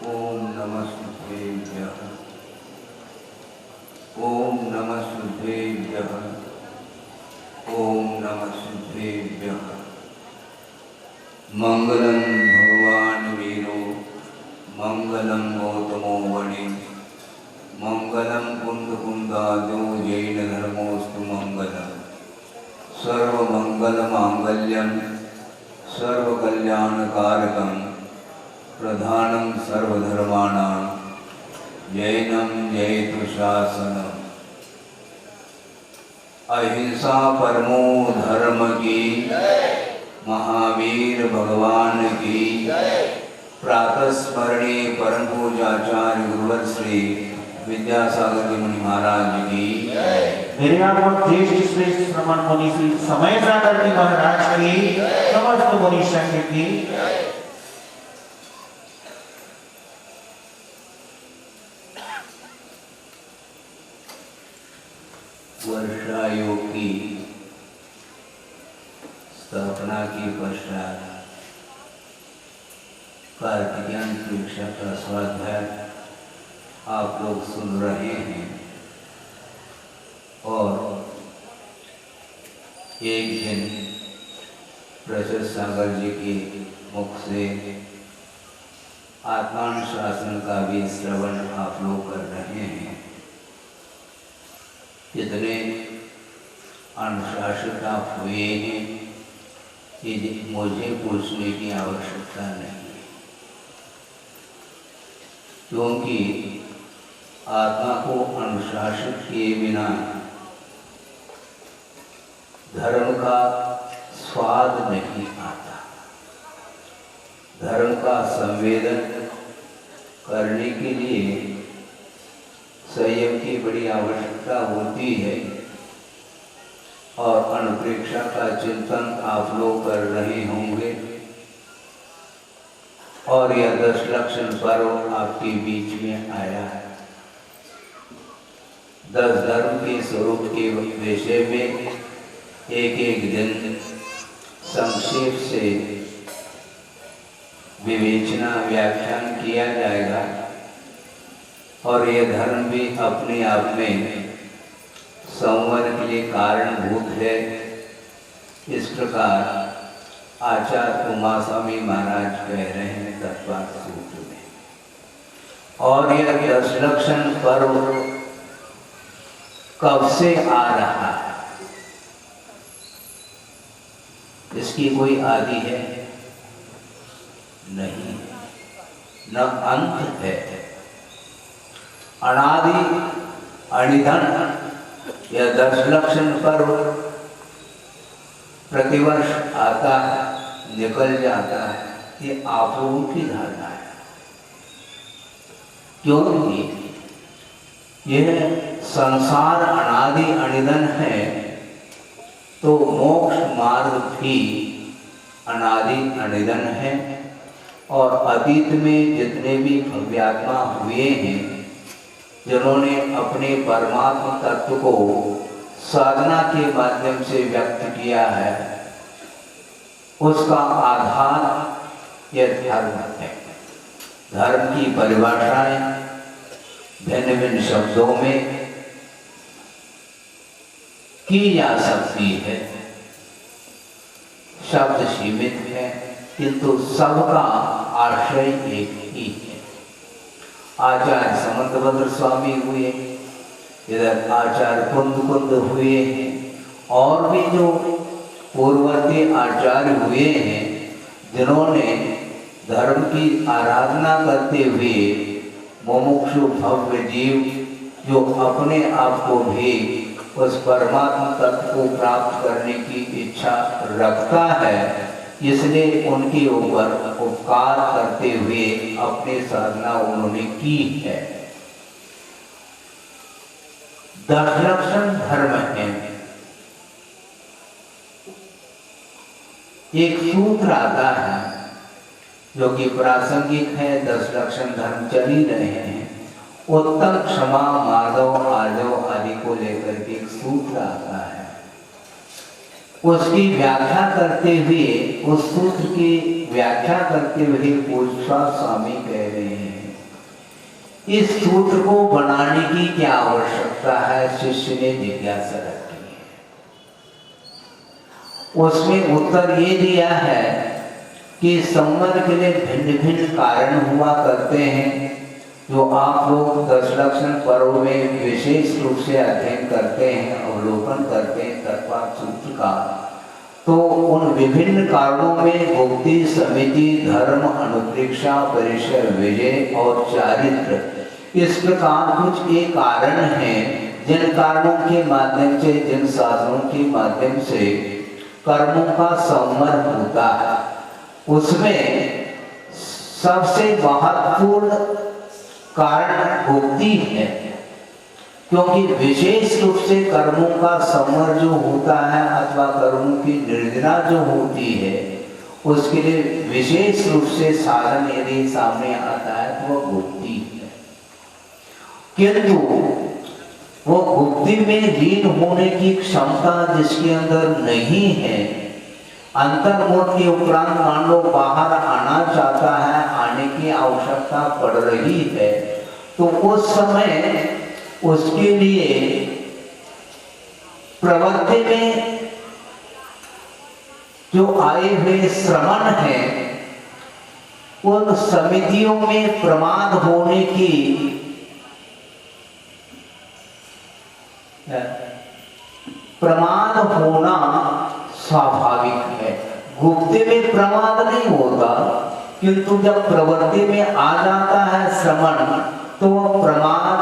ओम नमः शुद्धेभ्यः। ओम नमः शुद्धेभ्यः। ओम नमः शुद्धेभ्यः। मंगलम भगवान वीरो मंगलम गौतमो वणे मंगलम कुंद कुंदादो जैन धर्मोस्तु मंगलम सर्वमंगल मांगल्यम सर्वकल्याणकारकम प्रधानं सर्वधर्माणां जैनं जयतु शासनम्। अहिंसा परमो धर्म की महावीर भगवान की प्रातः स्मरणीय परम पूजाचार्य गुरुवर श्री विद्यासागर जी मुनि महाराज की मेरे आप ज्येष्ठ श्रेष्ठ श्रमण मुनि श्री समय सागर जी महाराज की समस्त मुनि संघ की वर्षायोग की स्थापना के पश्चात कार्तिकेयन परीक्षा का स्वाध्याय आप लोग सुन रहे हैं और एक दिन प्रशस्त सागर जी के मुख से आत्मानुशासन का भी श्रवण आप लोग कर रहे हैं। इतने अनुशासित आप हुए हैं कि मुझे पूछने की आवश्यकता नहीं है, क्योंकि आत्मा को अनुशासित किए बिना धर्म का स्वाद नहीं आता। धर्म का संवेदन करने के लिए संयम की बड़ी आवश्यकता होती है और अनुप्रेक्षा का चिंतन आप लोग कर रहे होंगे और यह 10 लक्षण पर्व आपके बीच में आया है। 10 धर्म के स्वरूप के विषय में एक एक दिन संक्षेप से विवेचना व्याख्यान किया जाएगा और यह धर्म भी अपने आप में संवर के लिए कारणभूत है। इस प्रकार आचार्य उमा स्वामी महाराज कह रहे हैं तत्वार्थ सूत्र में। और यह 10 लक्षण पर्व कब से आ रहा है, इसकी कोई आदि है नहीं, न अंत है। अनादि अनिधन यह 10 लक्षण पर्व प्रतिवर्ष आता है, निकल जाता है। ये आप लोगों की धारणा है, क्योंकि यह संसार अनादि अनिधन है तो मोक्ष मार्ग भी अनादि अनिधन है। और अतीत में जितने भी भव्यात्मा हुए हैं जिन्होंने अपने परमात्मा तत्व को साधना के माध्यम से व्यक्त किया है, उसका आधार यह धर्म है। धर्म की परिभाषाएं भिन्न भिन्न शब्दों में की जा सकती है। शब्द सीमित है किंतु सबका आशय एक ही है। आचार्य समंतभद्र स्वामी हुए, इधर आचार्य कुंद हुए हैं और भी जो पूर्ववर्ती आचार्य हुए हैं जिन्होंने धर्म की आराधना करते हुए मुमुक्षु भव्य जीव जो अपने आप को भी उस परमात्मा तत्व को प्राप्त करने की इच्छा रखता है, इसलिए उनके ऊपर उपकार करते हुए अपनी साधना उन्होंने की है। 10 लक्षण धर्म है। एक सूत्र आता है जो कि प्रासंगिक है, 10 लक्षण धर्म चल ही रहे हैं। उत्तम क्षमा माधव आजव आदि को लेकर के एक सूत्र आता है। उसकी व्याख्या करते हुए, उस सूत्र की व्याख्या करते हुए पूज्य स्वामी कह रहे हैं इस सूत्र को बनाने की क्या आवश्यकता है, शिष्य ने जिज्ञासा रखी है। उसमें उत्तर ये दिया है कि संवत के लिए भिन्न भिन्न कारण हुआ करते हैं, जो आप लोग दशलक्षण पर्व में विशेष रूप से अध्ययन करते हैं, अवलोकन करते हैं तत्पाद सूत्र का। तो उन विभिन्न कारणों में भुक्ति, समिति, धर्म, अनुप्रेक्षा, परिचय, विजय और चारित्र, इस प्रकार कुछ एक कारण हैं जिन कारणों के माध्यम से, जिन साधनों के माध्यम से कर्मों का संवर्ग होता है। उसमें सबसे महत्वपूर्ण कारण भुक्ति है, क्योंकि विशेष रूप से कर्मों का संवर जो होता है अथवा कर्मों की निर्जना जो होती है, उसके लिए विशेष रूप से साधन यदि सामने आता है तो वह भुक्ति है। किंतु वो भुक्ति में लीन होने की क्षमता जिसके अंदर नहीं है, अंतर्मुख के उपरांत मान लो बाहर आना चाहता है, आने की आवश्यकता पड़ रही है, तो उस समय उसके लिए प्रवृत्ति में जो आए हुए श्रमण है, उन समितियों में प्रमाद होने की प्रमाद होना स्वाभाविक है। गुप्ति में प्रमाद नहीं होता, किंतु जब प्रवृत्ति में आ जाता है श्रमण, तो वह प्रमाद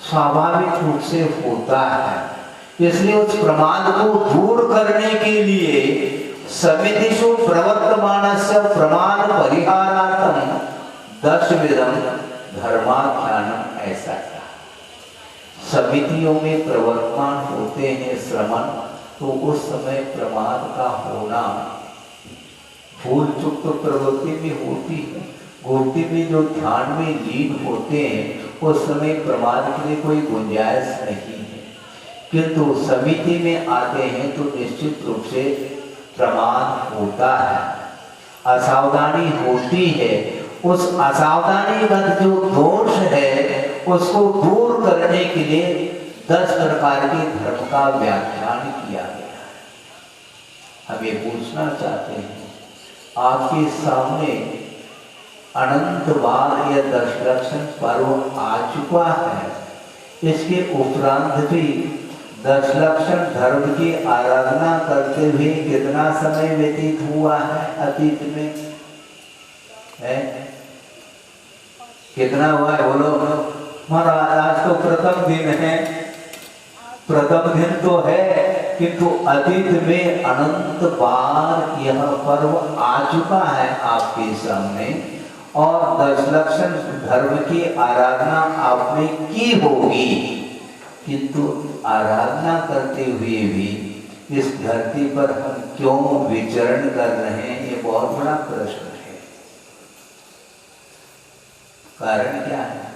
स्वाभाविक रूप से होता है। इसलिए उस प्रमाद को दूर करने के लिए समितिषु प्रवर्तमानस्य प्रमाद परिहारार्थम दशविधम धर्माख्यानम, ऐसा कहा। समितियों में प्रवर्तमान होते हैं श्रमण, तो उस समय प्रमाद का होना भूल चुक तो प्रवृत्ति में होती है। गुप्ति में जो ध्यान में लीन होते हैं उस समय प्रमाद के लिए कोई गुंजाइश नहीं है, किंतु समिति में आते हैं तो निश्चित रूप से प्रमाद होता है, असावधानी होती है। उस असावधानीगत जो दोष है उसको दूर करने के लिए 10 प्रकार के धर्म का व्याख्यान किया गया है। हम ये पूछना चाहते हैं, आपके सामने अनंत बार यह दशलक्षण पर्व आ चुका है, इसके उपरांत भी दशलक्षण धर्म की आराधना करते हुए कितना समय व्यतीत हुआ है अतीत में है? कितना हुआ है बोलो? महाराज आज तो प्रथम दिन है, प्रथम दिन तो है, किंतु अतीत में अनंत बार यह पर्व आ चुका है आपके सामने, और दशलक्षण धर्म की आराधना आपने की होगी, किंतु आराधना करते हुए भी इस धरती पर हम क्यों विचरण कर रहे हैं, ये बहुत बड़ा प्रश्न है। कारण क्या है?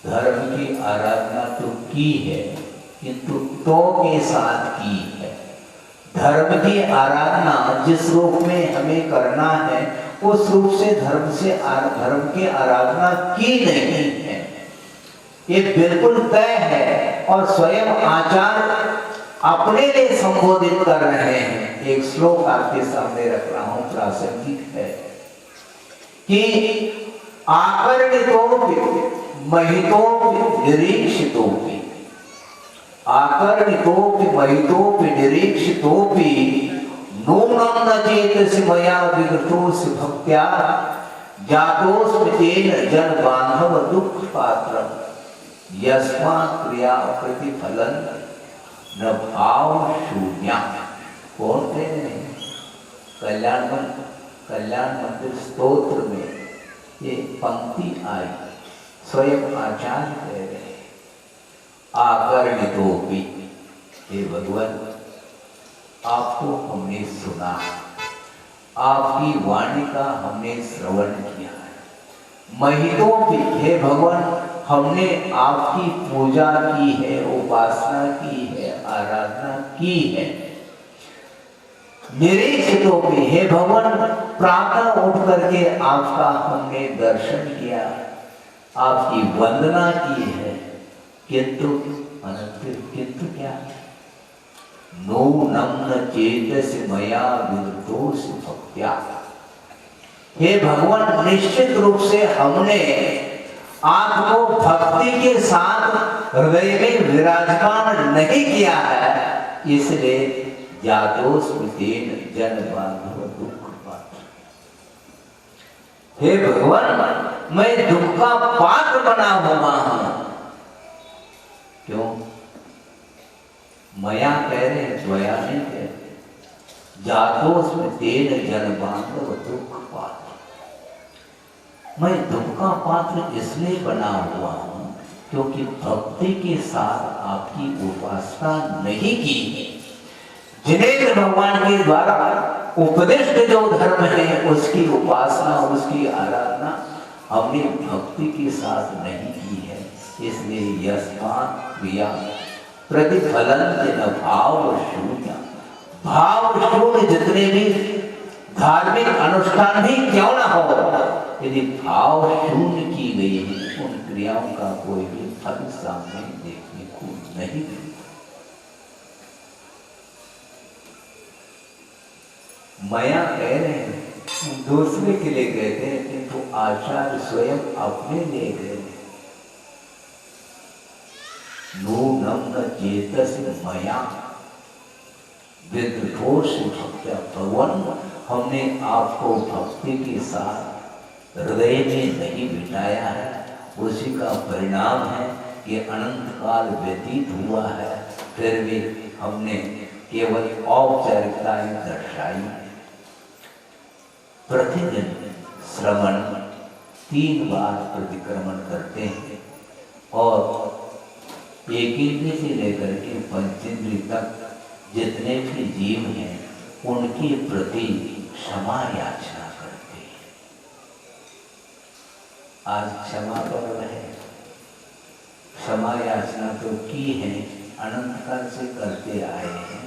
धर्म की आराधना तो की है, किंतु तो के साथ की है। धर्म की आराधना जिस रूप में हमें करना है उस रूप से धर्म की आराधना की नहीं है, ये बिल्कुल तय है। और स्वयं आचार्य अपने लिए संबोधित कर रहे हैं। एक श्लोक आपके सामने रख रहा हूं, प्रासंगिक है कि आकर्णितोपि महितोपि निरीक्षितोपि, आकर्णितोपि महितोपि निरीक्षितोपि नूनं न चेतसि मया विगतोऽसि भक्त्या जातोऽस्मि तेन जन बांधव दुख पात्रम् यस्मात् क्रिया प्रतिफलन न भाव शून्य। कौन कह रहे हैं? कल्याण मंदिर स्तोत्र में ये पंक्ति आई, स्वयं आचार्य कह रहे हैं। आकर्णितोपि, हे भगवान आपको हमने सुना, आपकी वाणी का हमने श्रवण किया है। महितोपि, हे भगवान हमने आपकी पूजा की है, उपासना की है, आराधना की है। निरीक्षितों पे, हे भगवान प्रातः उठ करके आपका हमने दर्शन किया, आपकी वंदना की है, किंतु किंतु क्या? नो नम्न चेतस मया विदुषोऽसि भक्त्या। हे भगवान, निश्चित रूप से हमने आपको भक्ति के साथ हृदय में विराजमान नहीं किया है, इसलिए जातोस्मि तेन जन बांधव दुख पात्र। हे भगवान, मैं दुख का पात्र बना हुआ हूं। क्यों? मया कह रहे हैं, द्वया नहीं कह रहे। जातोस्मि तेन जन बांधव दुख पात्र। मैं दुख का पात्र इसलिए बना हुआ हूं क्योंकि भक्ति के साथ आपकी उपासना नहीं की। जिनेन्द्र भगवान के द्वारा उपदिष्ट जो धर्म है, उसकी उपासना, उसकी आराधना हमने भक्ति के साथ नहीं की है। इसलिए यस्मात् क्रिया प्रतिफलन न भाव शून्य। भाव शून्य जितने भी धार्मिक अनुष्ठान ही क्यों ना हो, यदि भाव शून्य की गई है, उन क्रियाओं का कोई भी फल सामने देखने को नहीं मिलता। माया कह रहे हैं, दूसरे के लिए कहते हैं, किंतु आचार्य स्वयं अपने लिए कह रहे हैं। नूनम न चेतस मया विदुषोऽसि भक्त्या। भगवान, हमने आपको भक्ति के साथ हृदय में नहीं बिठाया है, उसी का परिणाम है कि अनंत काल व्यतीत हुआ है, फिर भी हमने केवल औपचारिकताएं दर्शाई। प्रतिदिन श्रवण 3 बार प्रतिक्रमण करते हैं और एक इंद्रिय से लेकर के पंचेंद्रिय तक जितने भी जीव हैं, उनके प्रति क्षमा याचना करते हैं। आज क्षमा पर्व है, क्षमा याचना तो की है, अनंत काल से करते आए हैं,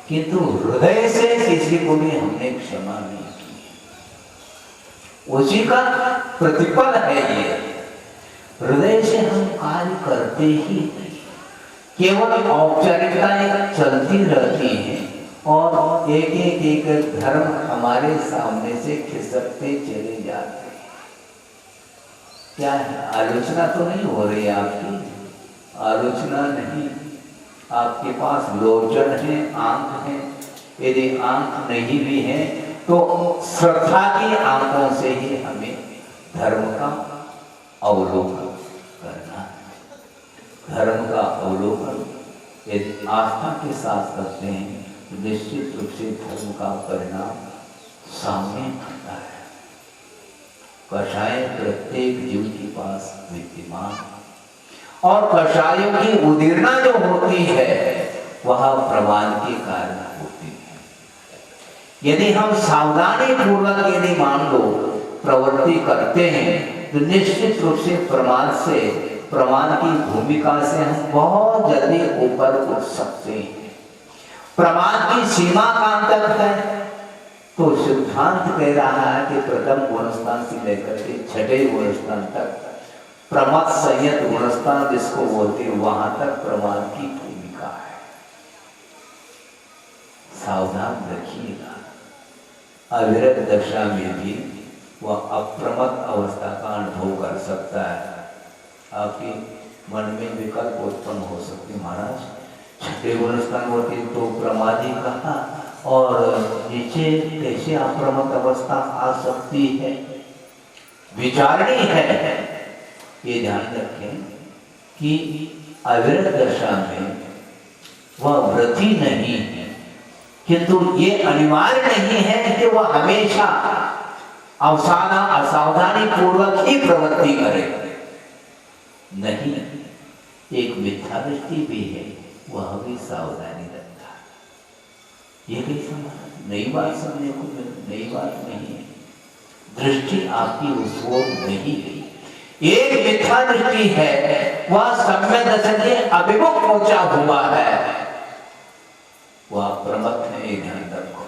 किंतु हृदय से किसी को भी हमने क्षमा नहीं की। उसी का प्रतिफल है ये। हृदय से हम कार्य करते ही नहीं, केवल औपचारिकताएं चलती रहती हैं और एक धर्म हमारे सामने से खिसकते चले जाते हैं। क्या है? आलोचना तो नहीं हो रही आपकी? आलोचना नहीं। आपके पास लोचन है, आंख है। यदि आंख नहीं भी है तो श्रद्धा की आंखों से ही हमें धर्म का अवलोकन करना है। धर्म का अवलोकन यदि आस्था के साथ करते हैं तो निश्चित रूप से धर्म का परिणाम सामने आता है। कषाय प्रत्येक जीव के पास विद्यमान, और कषायों की उदीर्णा जो होती है वह प्रमाण के कारण होती है। यदि हम सावधानी पूर्वक यदि मान लो प्रवृत्ति करते हैं तो निश्चित रूप से प्रमाण की भूमिका से हम बहुत जल्दी ऊपर उठ सकते हैं। प्रमाण की सीमा कहां तक है? तो सिद्धांत कह रहा है कि प्रथम गुणस्थान से लेकर के 6ठे गुणस्थान तक, प्रमथ संयत गुणस्थान जिसको बोलते हैं, वहां तक प्रमाण की भूमिका है। सावधान रखिएगा। अविरत दशा में भी वह अप्रमत्त अवस्था का अनुभव कर सकता है। आपके मन में विकल्प उत्पन्न हो सकते, महाराज 6ठे गुणस्थान होते तो प्रमादी कहा और नीचे कैसे अप्रमत्त अवस्था आ सकती है? विचारणी है। ये ध्यान रखें कि अविरत दशा में वह वृद्धि नहीं है, किंतु ये अनिवार्य नहीं है कि वह हमेशा असावधानी पूर्वक ही प्रवृत्ति करे। नहीं, एक मिथ्या दृष्टि भी है, वह भी सावधानी रखता है। ये कैसा? नई बात समझने को नई बात नहीं है। दृष्टि आपकी उस ओर नहीं गई। एक मिथ्या दृष्टि है, वह सम्यक दशा के अभिमुख पहुंचा हुआ है, वह प्रमत्त है। ध्यान रखो।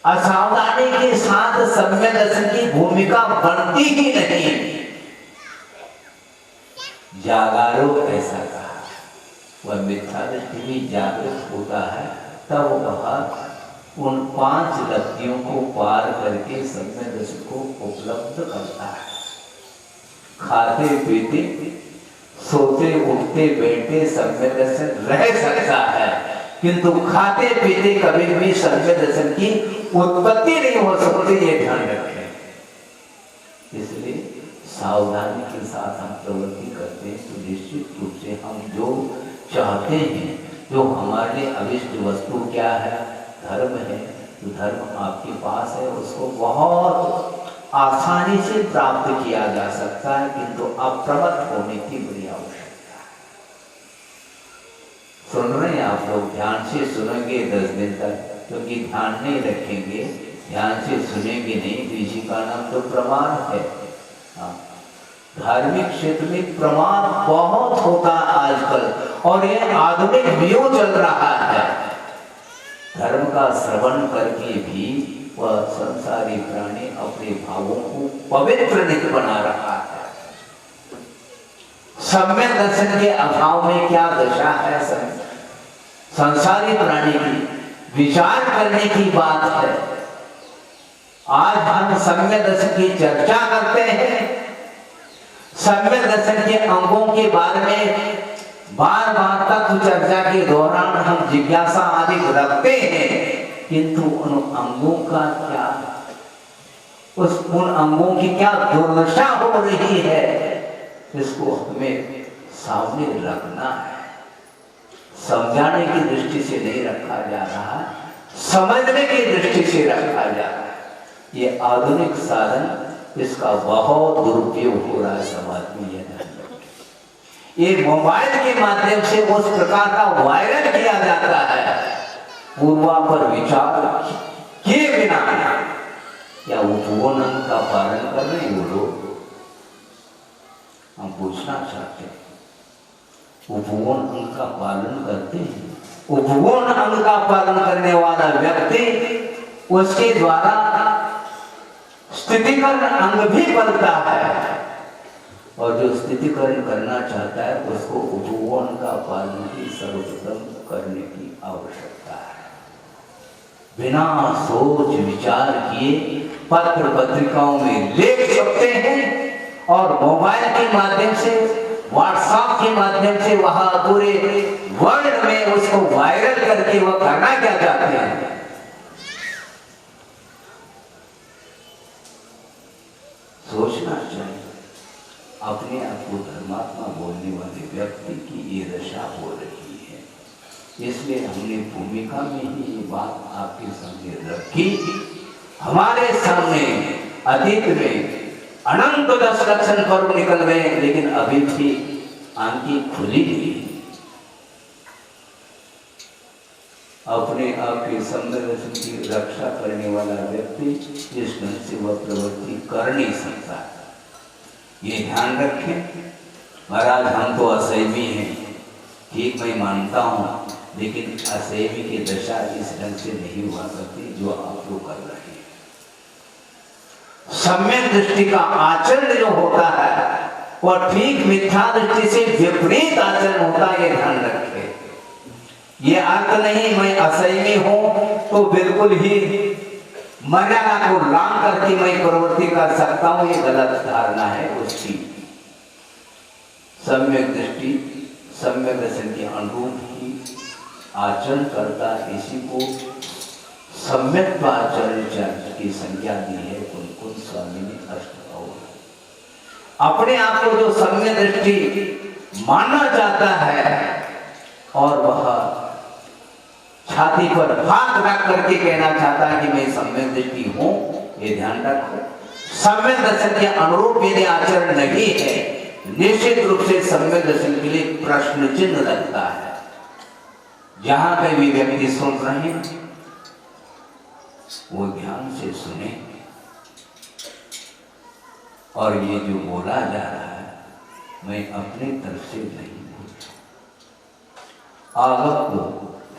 असावधान प्राणी के साथ सम्यक दर्शन की भूमिका बनती ही नहीं। जागरो ऐसा कहा, वह मिथ्या दृष्टि भी जागृत होता है तब वह उन 5 लब्धियों को पार करके सम्यक दर्शन को उपलब्ध करता है। खाते पीते सोते उठते बैठते सम्यक दर्शन रह सकता है, किंतु खाते पीते कभी भी सम्यक दर्शन की उत्पत्ति नहीं हो सकती, ये ध्यान रखें। इसलिए सावधानी के साथ हम प्रवृत्ति करते हैं तो निश्चित रूप से हम जो चाहते हैं, जो हमारे लिए अभिष्ट वस्तु क्या है, धर्म है, तो धर्म आपके पास है, उसको बहुत आसानी से प्राप्त किया जा सकता है, किंतु अप्रमत्त होने की बड़ी आवश्यकता है। सुन रहे हैं आप लोग, ध्यान से सुनेंगे 10 दिन तक, क्योंकि ध्यान नहीं रखेंगे, ध्यान से सुनेंगे नहीं, तो इसी का नाम तो प्रमाण है। धार्मिक क्षेत्र में प्रमाण बहुत होता आजकल, और ये आधुनिक व्यू चल रहा है। धर्म का श्रवण करके भी वह संसारी प्राणी अपने भावों को पवित्र नहीं बना रहा है। सम्यक दर्शन के अभाव में क्या दशा है संसारी प्राणी की, विचार करने की बात है। आज हम सम्यक दर्शन की चर्चा करते हैं, सम्यक दर्शन के अंगों के बारे में बार बार तत्व चर्चा के दौरान हम जिज्ञासा आदि रखते हैं, किंतु उन अंगों का क्या, उन अंगों की क्या दुर्दशा हो रही है, इसको हमें सामने रखना है। समझाने की दृष्टि से नहीं रखा जा रहा, समझने की दृष्टि से रखा जा रहा है। ये आधुनिक साधन, इसका बहुत दुरुपयोग हो रहा है समाज में। ये मोबाइल के माध्यम से उस प्रकार का वायरल किया जाता है, पूर्वापर विचार किए बिना क्या उपवन अंग का पालन कर रहे हैं वो लोग? हम पूछना चाहते हैं, उपवन अंग का पालन करते हैं? उपवन अंग का पालन करने वाला व्यक्ति, उसके द्वारा स्थितिकरण अंग भी बनता है, और जो स्थितिकरण करना चाहता है उसको उपवन का पालन की सर्वप्रथम करने की आवश्यकता है। बिना सोच विचार किए पत्र पत्रिकाओं में लिख सकते हैं, और मोबाइल के माध्यम से, व्हाट्सएप के माध्यम से वहां पूरे वर्ल्ड में उसको वायरल करके वह करना क्या चाहते हैं? सोचना चाहिए। अपने आप को धर्मात्मा बोलने वाले व्यक्ति की ये दशा हो रही है। इसलिए हमने भूमिका में ही ये बात आपके सामने रखी। हमारे सामने अतीत में अनंत 10 लक्षण पर्व निकल गए, लेकिन अभी भी आंखें खुली नहीं। अपने आप के संदर्शन की रक्षा करने वाला व्यक्ति इस ढंग से वह प्रवृत्ति कर नहीं सकता। ये ध्यान रखें। महाराज हम तो असहमी हैं, ठीक मैं मानता हूँ, लेकिन असहमी की दशा इस ढंग से नहीं हुआ करती जो आप लोग कर रहे हैं। सम्यक दृष्टि का आचरण जो होता है वह ठीक मिथ्या दृष्टि से विपरीत आचरण होता है, ये ध्यान रखें। ये अर्थ नहीं मैं असहमी हूं तो बिल्कुल ही मर्यादा को लांघ करके मैं प्रवृत्ति कर सकता हूं, ये गलत धारणा है उसकी। सम्यक दृष्टि सम्यक दर्शन के अनुरूप ही आचरण करता, इसी को सम्यक आचरण की संज्ञा दी है कुल स्वामी ने अष्टभाव। अपने आप को जो सम्यक दृष्टि मानना चाहता है और वह छाती पर हाथ रख करके कहना चाहता है कि मैं सम्यक दृष्टि हूं, ये ध्यान रखो। सम्यक दर्शन के अनुरूप यदि आचरण नहीं है, निश्चित रूप से सम्यक दर्शन के लिए प्रश्न चिन्ह लगता है। जहां कहीं भी व्यक्ति सुन रहे हैं वो ध्यान से सुने, और ये जो बोला जा रहा है मैं अपनी तरफ से नहीं बोलता, आगत को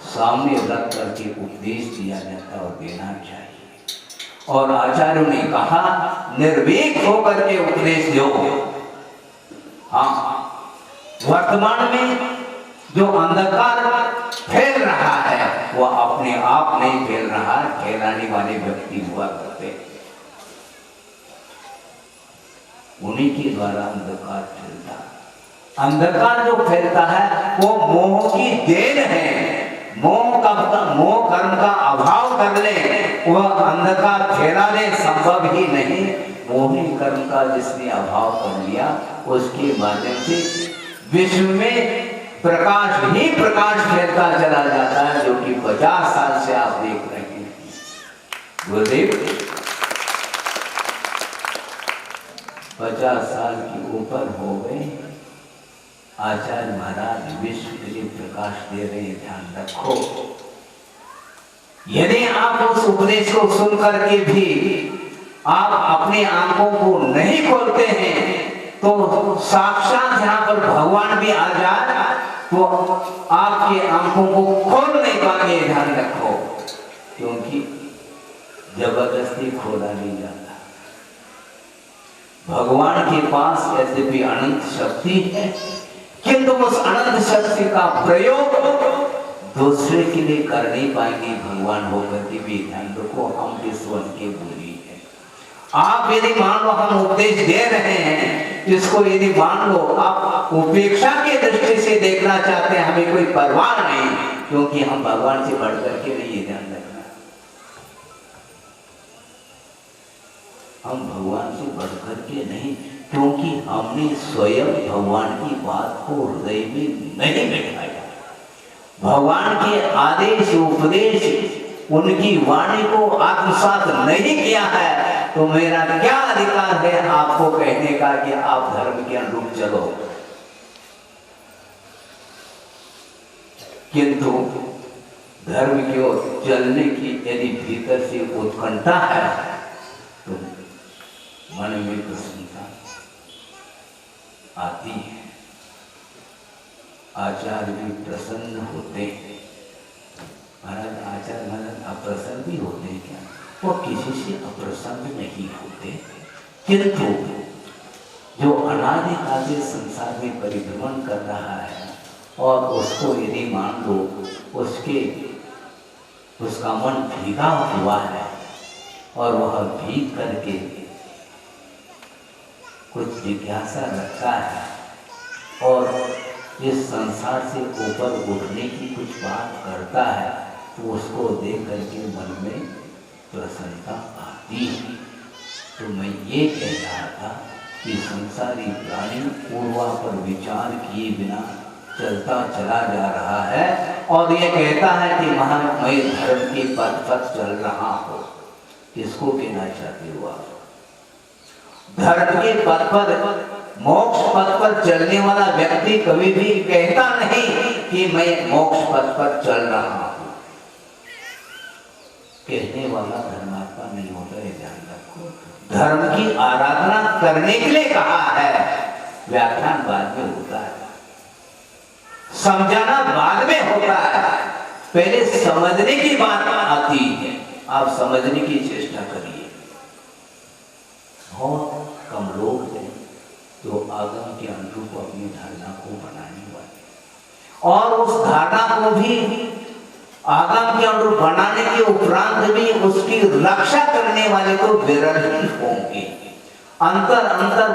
सामने रख करके उपदेश दिया जाता और देना चाहिए। और आचार्यों ने कहा निर्भीक होकर के उपदेश दो। हाँ, वर्तमान में जो अंधकार फैल रहा है वह अपने आप नहीं फैल रहा, फैलाने वाले व्यक्ति हुआ करते, उन्हीं के द्वारा अंधकार फैलता। अंधकार जो फैलता है वो मोह की देन है। मोह कर्म का अभाव कर ले वह अंधकार फैला ले, संभव ही नहीं। मोही कर्म का जिसने अभाव कर लिया उसके माध्यम से विश्व में प्रकाश ही प्रकाश फैलता चला जाता है, जो कि 50 साल से आप देख रहे हैं। गुरुदेव 50 साल के ऊपर हो गए, आचार्य महाराज विश्व के लिए प्रकाश दे रहे हैं, ध्यान रखो। यदि आप उस उपदेश को सुन करके भी आप अपने आंखों को नहीं खोलते हैं तो साक्षात यहाँ पर भगवान भी आ जाए तो आपके आंखों को खोल नहीं पाएंगे, ध्यान रखो। क्योंकि जबरदस्ती खोला नहीं जाता। भगवान के पास यद्यपि अनंत शक्ति है, किंतु उस अनंत शक्ति का प्रयोग दूसरे के लिए कर नहीं पाएंगे भगवान होकर के भी, ध्यान रखो। हम विश्वन के बुरी है। आप यदि मान लो हम उपदेश दे रहे हैं, इसको यदि मान लो आप उपेक्षा की दृष्टि से देखना चाहते हैं, हमें कोई परवाह नहीं, क्योंकि हम भगवान से बढ़ करके नहीं, ध्यान रखना। हम भगवान से बढ़ करके नहीं, क्योंकि हमने स्वयं भगवान की बात को हृदय में नहीं बैठाया। भगवान के आदेश उपदेश उनकी वाणी को आत्मसात नहीं किया है, तो मेरा क्या अधिकार है आपको कहने का कि आप धर्म के अनुरूप चलो। किंतु धर्म की ओर चलने की यदि भीतर से उत्कंठा है तो मन में प्रसन्नता आती है। आचार्य भी प्रसन्न होते हैं। महाराज आचार्य महाराज अप्रसन्न भी होते हैं क्या? वो किसी से अप्रसन्न नहीं होते, किंतु जो अनादि काल से संसार में परिभ्रमण कर रहा है और उसको यदि मान लो उसका मन भीगा हुआ है और वह भीग करके कुछ जिज्ञासा रखता है और इस संसार से ऊपर उठने की कुछ बात करता है, तो उसको देख करके मन में प्रसन्नता आती है। तो मैं ये कह रहा था कि संसारी प्राणी पूर्वापर विचार किए बिना चलता चला जा रहा है और ये कहता है कि मैं धर्म के पथ पर चल रहा हूँ। किसको कहना चाहते हो आप? धर्म के पथ पर, मोक्ष पथ पर चलने वाला व्यक्ति कभी भी कहता नहीं कि मैं मोक्ष पथ पर चल रहा हूं। कहने वाला धर्मात्मा नहीं होता है, ध्यान रखो। धर्म की आराधना करने के लिए कहा है, व्याख्यान बाद में होता है, समझाना बाद में होता है, पहले समझने की बात आती है। आप समझने की चेष्टा करिए। बहुत कम लोग हैं जो आगम के अनुरूप अपनी धारणा को बनाने वाले, और उस धारणा को भी आगम के अनुरूप बनाने के उपरांत भी उसकी रक्षा करने वाले तो विरल ही होंगे। अंतर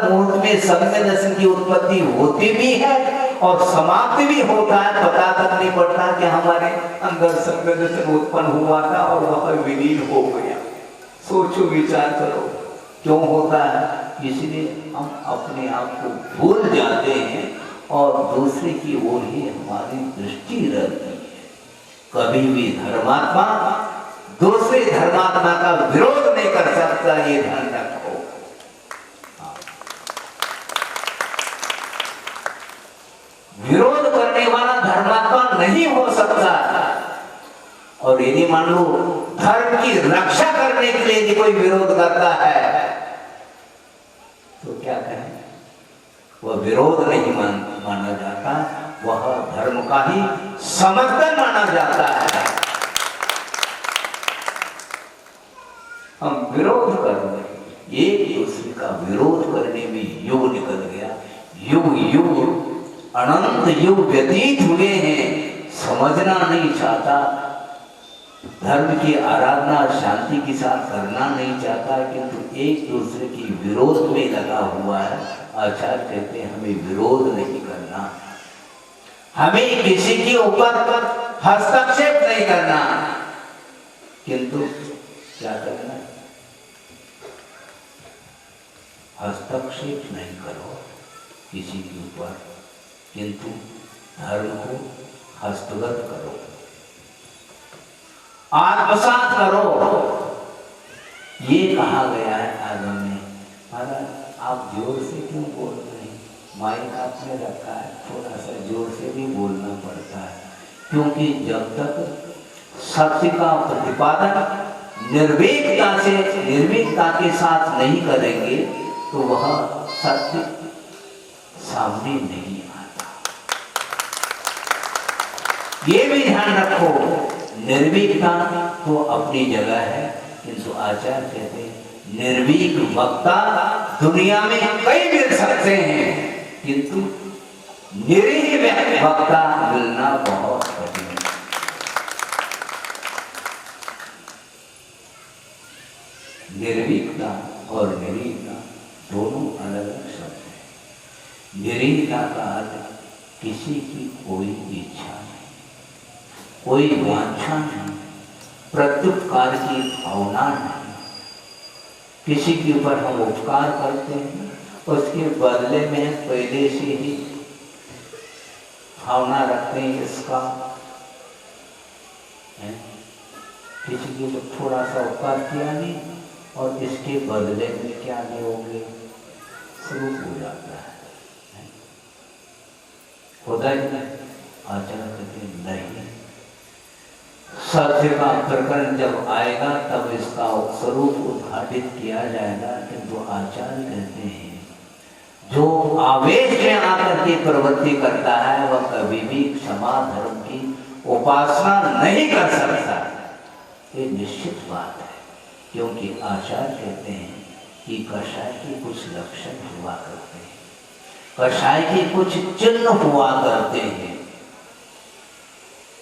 मुहूर्त में सम्य दर्शन की उत्पत्ति होती भी है और समाप्ति भी होता है। पता तक नहीं पड़ता कि हमारे अंदर सम्य दर्शन उत्पन्न हुआ था और वह विलीन हो गया। सोचो, विचार करो, क्यों होता है? इसलिए हम अपने आप को भूल जाते हैं और दूसरे की ओर ही हमारी दृष्टि रहती है। कभी भी धर्मात्मा दूसरे धर्मात्मा का विरोध नहीं कर सकता, ये ध्यान रखो। विरोध करने वाला धर्मात्मा नहीं हो सकता। और यदि मान लो धर्म की रक्षा करने के लिए यदि कोई विरोध करता है तो क्या कहें? वह विरोध नहीं माना जाता, वह धर्म का ही समर्थन माना जाता है। हम विरोध करने, एक दूसरे का विरोध करने में युग निकल गया। युग युग अनंत युग व्यतीत हुए हैं, समझना नहीं चाहता, धर्म की आराधना शांति के साथ करना नहीं चाहता, किंतु एक दूसरे की विरोध में लगा हुआ है। आचार्य कहते हैं हमें विरोध नहीं करना, हमें किसी के ऊपर हस्तक्षेप नहीं करना, किंतु क्या करना, हस्तक्षेप नहीं करो किसी के ऊपर, किंतु धर्म को हस्तगत करो, आत्मसात करो। ये कहा गया है आगम में। महाराज आप जोर से क्यों बोल रहे हैं? माइक आपने रखा है, थोड़ा सा जोर से भी बोलना पड़ता है, क्योंकि जब तक सत्य का प्रतिपादन निर्भीकता के साथ नहीं करेंगे तो वह सत्य सामने नहीं आता। ये भी ध्यान रखो, निर्भीकता तो अपनी जगह है, किंतु आचार्य कहते हैं निर्भीक वक्ता दुनिया में कई मिल सकते हैं, किंतु निरीह वक्ता मिलना बहुत कठिन है। निर्भीकता और निरीहता दोनों अलग अलग शब्द हैं। निरीहता का अर्थ किसी की कोई इच्छा नहीं, कोई वांछा नहीं, प्रत्युपकार की भावना नहीं। किसी के ऊपर हम उपकार करते हैं, उसके बदले में पहले से ही भावना रखते हैं इसका है? किसी के ऊपर थोड़ा सा उपकार किया नहीं और इसके बदले में क्या लेोगे, शुरू हो जाता है। होता ही नहीं। आचार्य कहते नहीं, सत्य का प्रकरण जब आएगा तब इसका स्वरूप उद्घाटित किया जाएगा, किंतु आचार्य कहते हैं जो आवेश में आकर के प्रवृत्ति करता है वह कभी भी क्षमा धर्म की उपासना नहीं कर सकता। ये निश्चित बात है, क्योंकि आचार्य कहते हैं कि कषाय के कुछ लक्षण हुआ करते हैं, कषाय के कुछ चिन्ह हुआ करते हैं।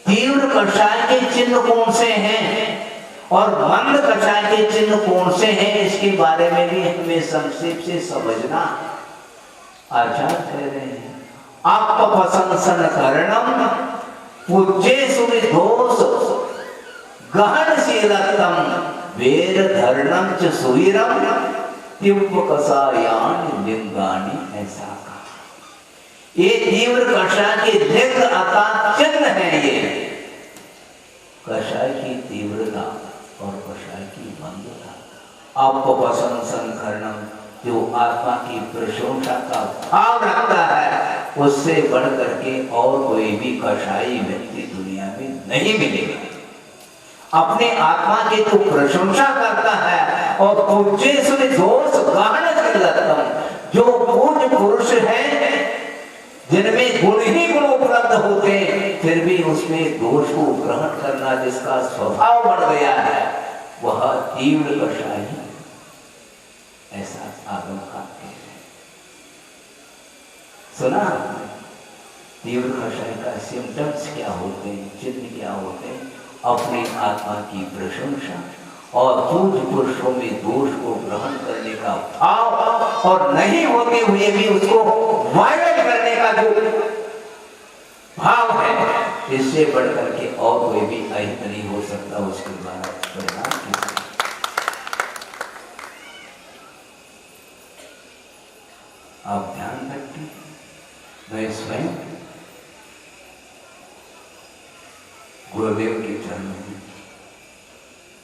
तीव्र कषाय के चिन्ह कौन से हैं और मंद कषाय के चिन्ह कौन से हैं, इसके बारे में भी हमें संक्षेप से समझना। आचार्य कह रहे हैं अपप्रशंसन करणम पूज्ये सुविदोष गहनशीलतम वेर धरणम च सुवीरम तीव्र कषायान लिंगानि, ऐसा कहा। ये तीव्र कषाय के लिंग अर्थात चिन्ह है। ये कषाय की तीव्रता और कषाय की मंदता। अपप्रशंसन करणम, जो आत्मा की प्रशंसा का भाव रखता है, उससे बढ़ करके और कोई भी कषाई व्यक्ति दुनिया में नहीं मिलेगा। अपने आत्मा की तो प्रशंसा करता है और पूज्य दोष गहन, जो पूज्य पुरुष है जिनमें गुण ही गुण उपलब्ध होते हैं, फिर भी उसमें दोष को ग्रहण करना जिसका स्वभाव बन गया है, वह तीव्र कषाय, ऐसा आगम का कहते हैं। सुना तीव्र कषाय का सिम्टम्स क्या होते हैं, चिन्ह क्या होते हैं? अपने आत्मा की प्रशंसा और पूज्य पुरुषों में दोष को ग्रहण करने का भाव, और नहीं होते हुए भी उसको वायरल करने का जो भाव है, इससे बढ़कर के और कोई भी अहित नहीं हो सकता उसके द्वारा परिणाम की। आप ध्यान रखिए, मैं स्वयं गुरुदेव के चरणों में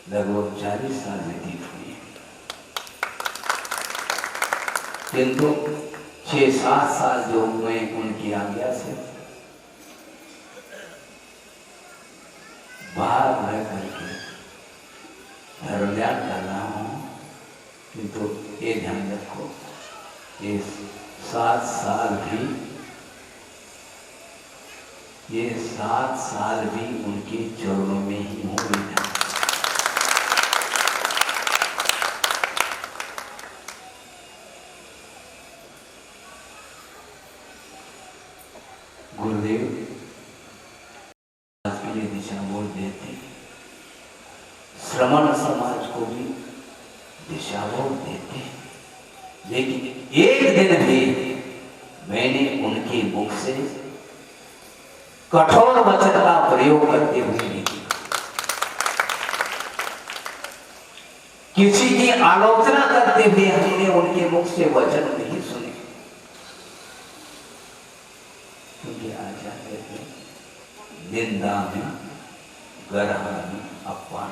लगभग 40 साल व्यतीत हुए, किंतु 6-7 साल जो मैं उनकी आज्ञा से बाहर रह करके धर्म ज्ञान कर रहा हूँ, किंतु ये ध्यान रखो, ये 7 साल भी उनके चरणों में ही हुए। श्रमण समाज को भी दिशाबोध देते हैं। लेकिन एक दिन भी मैंने उनके मुख से कठोर वचन का प्रयोग करते हुए नहीं देखा। किसी की आलोचना करते हुए हमने उनके मुख से वचन नहीं सुने। क्योंकि आचार्य कहते निंदा में, गर्ह में, अपमान।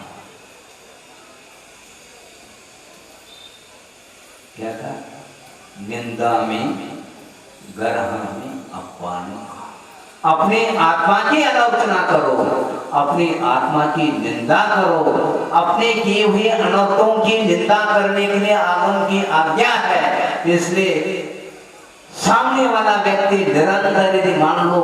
क्या था? निंदा में, गर्ह में, अपमान। अपने आत्मा की आलोचना करो, अपनी आत्मा की निंदा करो, अपने किए हुए अनर्थों की निंदा करने के लिए आगम की आज्ञा है। इसलिए सामने वाला व्यक्ति निरंतर यदि मान लो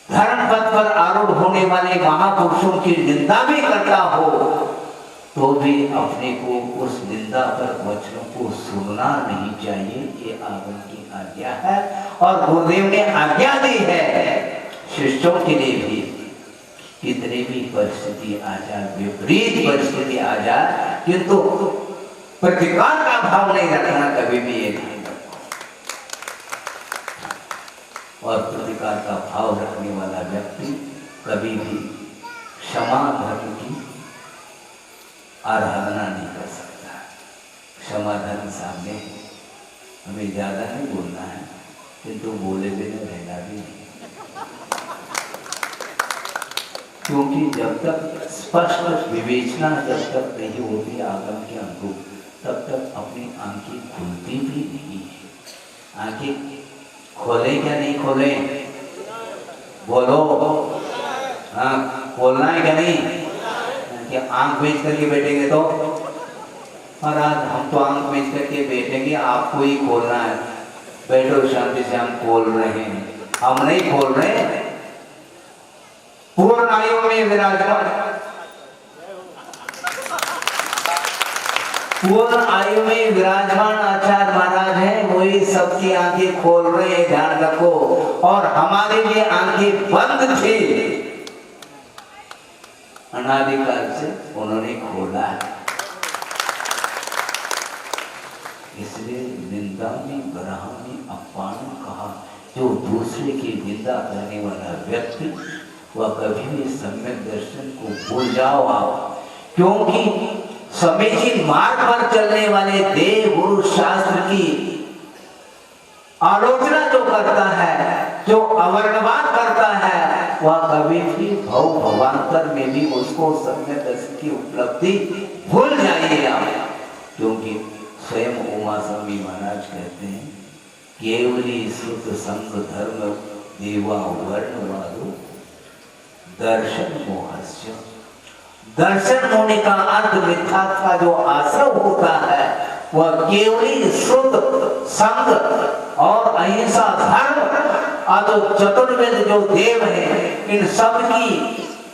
धर्म पथ पर आरूढ़ होने वाले महापुरुषों की निंदा भी करता हो तो भी अपने को उस निंदा पर वचनों को सुनना नहीं चाहिए। ये आगम की आज्ञा है और गुरुदेव ने आज्ञा दी है शिष्यों के लिए भी। कितनी भी परिस्थिति आ जाए, विपरीत परिस्थिति आ जाए, किंतु प्रतिकार का भाव नहीं रखना कभी भी ये नहीं रखो। और प्रतिकार का भाव रखने वाला व्यक्ति कभी भी क्षमा धर्म की आराधना नहीं कर सकता। क्षमा धर्म सामने है, हमें ज्यादा नहीं बोलना है, किंतु बोले बिना रहना भी नहीं। क्योंकि जब तक स्पष्ट विवेचना जब तक नहीं होती आगम के अनुरूप, तब तक अपनी आंखें खुलती भी नहीं है। आंखें खोले क्या नहीं खोले? बोलो, हाँ खोलना है क्या नहीं? कि आंख बेच करके बैठेंगे तो महाराज हम तो आंख बेच करके बैठेंगे, आपको ही खोलना है। बैठो शांति से, हम खोल रहे हैं। हम नहीं खोल रहे, पूर्ण आयु में विराजमान, पूर्ण आयु में विराजमान आचार्य महाराज हैं, वही सबकी आंखें खोल रहे हैं, ध्यान रखो। और हमारे लिए आंखें बंद थी, अनादिकाल से उन्होंने खोला है। इसलिए निंदा में, ग्रह में, अपमान कहा। जो दूसरे की निंदा करने वाला व्यक्ति वह कभी भी सम्यक दर्शन को भूल जाओ आप। क्योंकि समीचीन मार्ग पर चलने वाले देव गुरु शास्त्र की आलोचना जो करता है, जो अवर्णवाद करता है, वह कभी भी भव भवांतर में भी उसको सम्यक दर्शन की उपलब्धि भूल जाइए आप। क्योंकि स्वयं उमा स्वामी महाराज कहते हैं केवली श्रुत संग धर्म देवा वर्णवादो दर्शन मोहस्य। दर्शन होने का अर्थ मिथ्या का जो आश्रव होता है वह केवली श्रुत संग और अहिंसा धर्म और चतुर्वेद जो देव है, इन सब की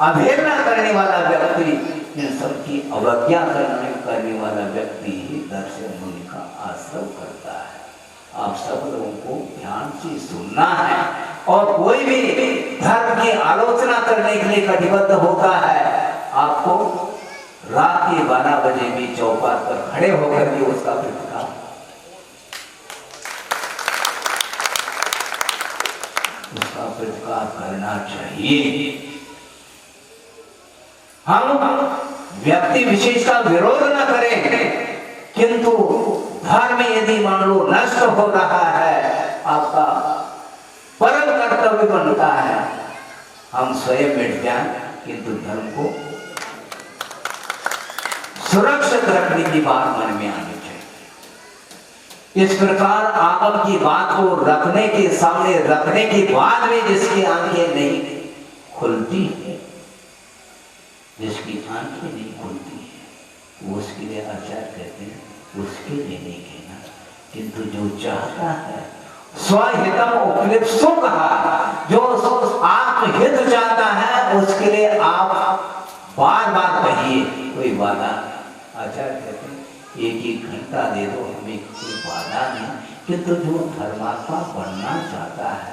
अवहेलना करने वाला व्यक्ति, इन सब की अवज्ञा करने वाला व्यक्ति ही दर्शन होने का आश्रव करता है। आप सब लोगों को ध्यान से सुनना है। और कोई भी धर्म की आलोचना करने के लिए कटिबद्ध होता है, आपको रात के 12 बजे भी चौपाट पर खड़े होकर के उसका प्रतिकार करना चाहिए। हम व्यक्ति विशेष का विरोध न करें, किंतु धर्म यदि मान लो नष्ट हो रहा है, आपका परम कर्तव्य बनता है हम स्वयं मिट जाएं, किंतु धर्म को सुरक्षित रखने की बात मन में आनी चाहिए। इस प्रकार आगम की बात को रखने के सामने रखने के बाद में जिसकी आंखें नहीं खुलती है, जिसकी आंखें नहीं खुलती है, उसके लिए आचार्य कहते हैं उसके लिए नहीं कहना, किंतु जो चाहता है स्वहितम उपलिप्सु कहा, जो आत्महित चाहता है उसके लिए आप बार बार कहिए, कोई वादा। आचार्य कहते हैं एक एक घंटा दे दो, हमें कोई वादा नहीं, किंतु जो धर्मात्मा बनना चाहता है,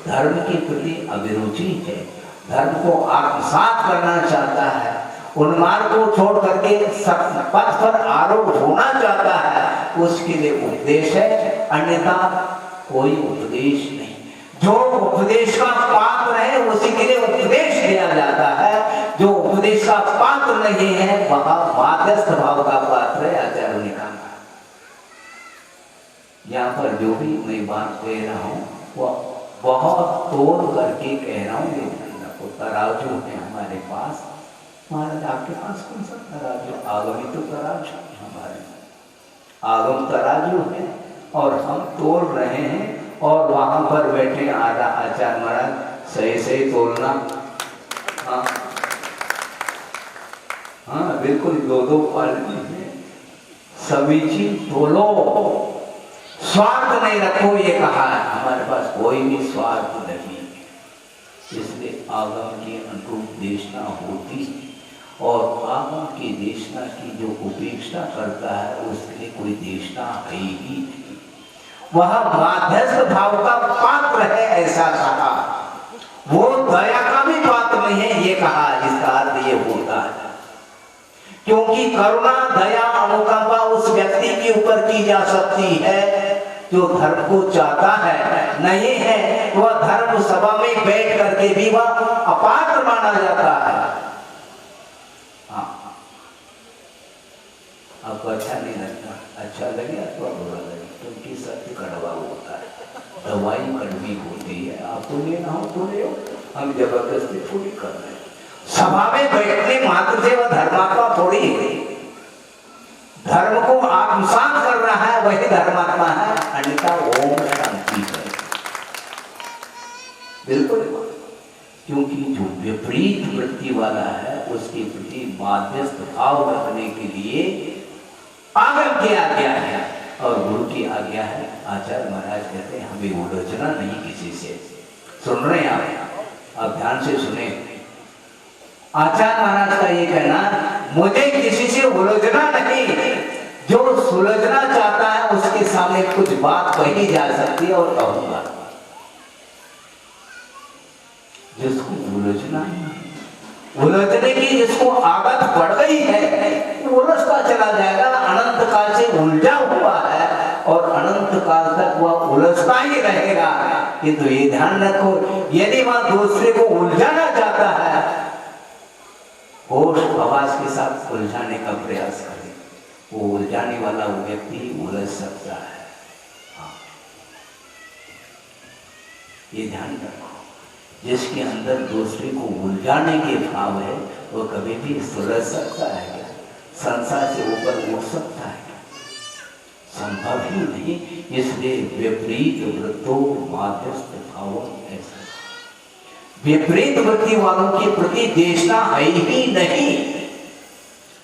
धर्म के प्रति अभिरुचि है, धर्म को आत्मसात करना चाहता है, उन्मार्ग को छोड़ करके पथ पर आरूढ़ होना चाहता है, उसके लिए उपदेश है, अन्यथा कोई उपदेश नहीं। जो उपदेश का पात्र है उसी के लिए उपदेश दिया जाता है, जो उपदेश का पात्र नहीं है वह माध्यस्थ भाव का पात्र है। आचार्यों ने कहा यहाँ पर जो भी मैं बात कह रहा हूँ वह बहुत तोड़ करके कह रहा हूँ। ये तराजू है हमारे पास, महाराज आपके पास कौन सा तराजू? आगमी तो तराजू हमारे आगम तराजू है और हम तोल रहे हैं और वहां पर बैठे आधा आचार्य महाराज सही सही तोलना। हाँ हाँ बिल्कुल, दो क्वालिटी है, सभी चीज तोलो, स्वार्थ नहीं रखो, ये कहा है। हमारे पास कोई भी स्वार्थ नहीं, इसलिए आगम की अनुरूप देशना होती और आगम की देशना की जो उपेक्षा करता है उसके लिए कोई देशना है ही नहीं। वह माध्यस्थ भाव का पात्र है, ऐसा कहा। वो दया का भी पात्र नहीं है, ये कहा। इसका अर्थ ये होता है क्योंकि करुणा, दया, अनुकंपा उस व्यक्ति के ऊपर की जा सकती है जो धर्म को चाहता है, नहीं है वह धर्म सभा में बैठ करके भी वह अपात्र माना जाता है। हाँ, आपको अच्छा नहीं लगता, अच्छा लगे अथवा बुरा लगे, क्योंकि सत्य कड़वा होता है, दवाई कड़वी होती है। आपको लेना हो तो ले, हम जबरदस्ती थोड़ी कर रहे हैं। सभा में बैठने मात्र से वह धर्मात्मा थोड़ी है, धर्म को आत्मसात कर रहा है वही धर्मात्मा है, अन्यथा ओम शांति है। बिल्कुल, क्योंकि जो विपरीत वृत्ति वाला है उसके प्रति माध्यस्थ भाव रखने के लिए आगम की आज्ञा है और गुरु की आज्ञा है। आचार्य महाराज कहते हैं हमें उलझना नहीं किसी से। सुन रहे हैं आप ध्यान से सुने। आचार्य महाराज का ये कहना, मुझे किसी से उलझना नहीं, जो सुलझना चाहता है उसके सामने कुछ बात कही जा सकती है और कहूंगा। जिसको उलझने की जिसको आदत पड़ गई है वो उलझता चला जाएगा, अनंत काल से उलझा हुआ है और अनंत काल तक वह उलझता ही रहेगा। किंतु ये ध्यान रखो, यदि वह दूसरे को उलझाना चाहता है, होश आवाज के साथ उलझाने का प्रयास करे, वो उलझाने वाला वो व्यक्ति उलझ सकता है। हाँ, ये ध्यान रखो, जिसके अंदर दूसरे को उलझाने के भाव है वो कभी भी सुलझ सकता है क्या? संसार से ऊपर उठ सकता है क्या? संभव ही नहीं। इसलिए विपरीत वृत्तों माध्यस्थ भाव, ऐसा विपरीत वृत्ति वालों के प्रति देशना है ही नहीं।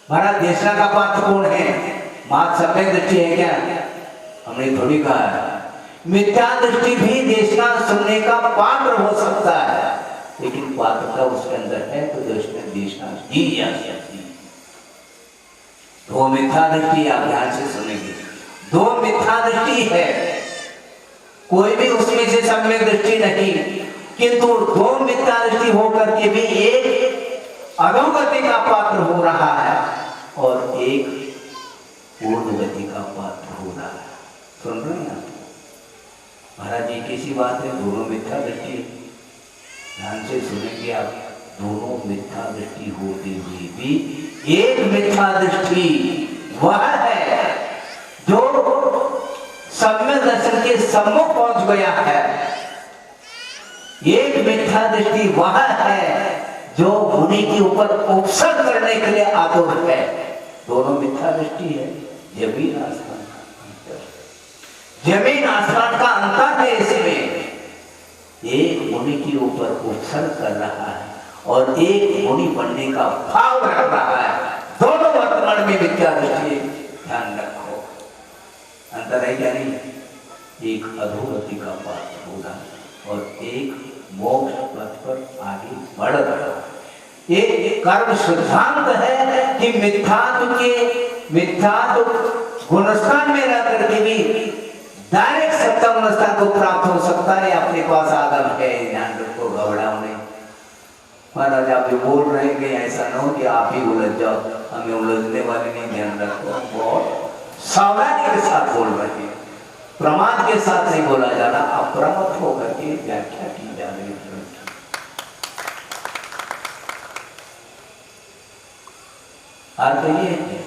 महाराज देशना का पात्र कौन है? मात सम्यक दृष्टि है क्या? हमने थोड़ी कहा है। मिथ्या दृष्टि भी देशना सुनने का पात्र हो सकता है, लेकिन पात्रता उसके अंदर है तो देशना दी जा सकती है। दो मिथ्या दृष्टि आप ध्यान से सुनेंगे, दो मिथ्या दृष्टि है, कोई भी उसमें से सम्यक दृष्टि नहीं, किंतु दो मिथ्या दृष्टि होकर के भी एक अधोगति का पात्र हो रहा है और एक ऊर्ध्वगति का पात्र हो रहा है। सुन रहे हैं आप? महाराज ये कैसी बात है? दोनों मिथ्या दृष्टि, ध्यान से सुनेंगे आप। दोनों मिथ्या दृष्टि होते हुए भी एक मिथ्या दृष्टि वह है जो सम्यक दर्शन के सम्मुख पहुंच गया है, एक मिथ्या दृष्टि वह है जो मुनि के ऊपर उपसर्ग करने के लिए आतुर है। दोनों मिथ्या दृष्टि है, जमीन आसमान जमीन आसमान का अंतर है इसमें। एक मुनि के ऊपर उपसर्ग कर रहा है और एक मुनि बनने का भाव रख रहा है। दोनों वर्तमान में विद्या दृष्टि, ध्यान रखो, अंतर है क्या नहीं? एक अधोगति का पात्र होगा और एक मोक्ष पथ पर आगे बढ़ रहा है। एक कर्म सिद्धांत है कि मिथ्यात्व गुणस्थान में रह करके भी डायरेक्ट सत्ता स्थान को प्राप्त हो सकता है। अपने पास आगम है, ध्यान रखो, घबराओ नहीं। महाराज आप जो बोल रहे हैं कि ऐसा ना हो कि आप ही उलझ जाओ, हमें उलझने वाले नहीं, ध्यान रखो। बहुत सावधानी के साथ बोल रहे हैं, प्रमाद के साथ नहीं बोला जा रहा, अप्रमत होकर के व्याख्या की जा रही है। अर्थ ये है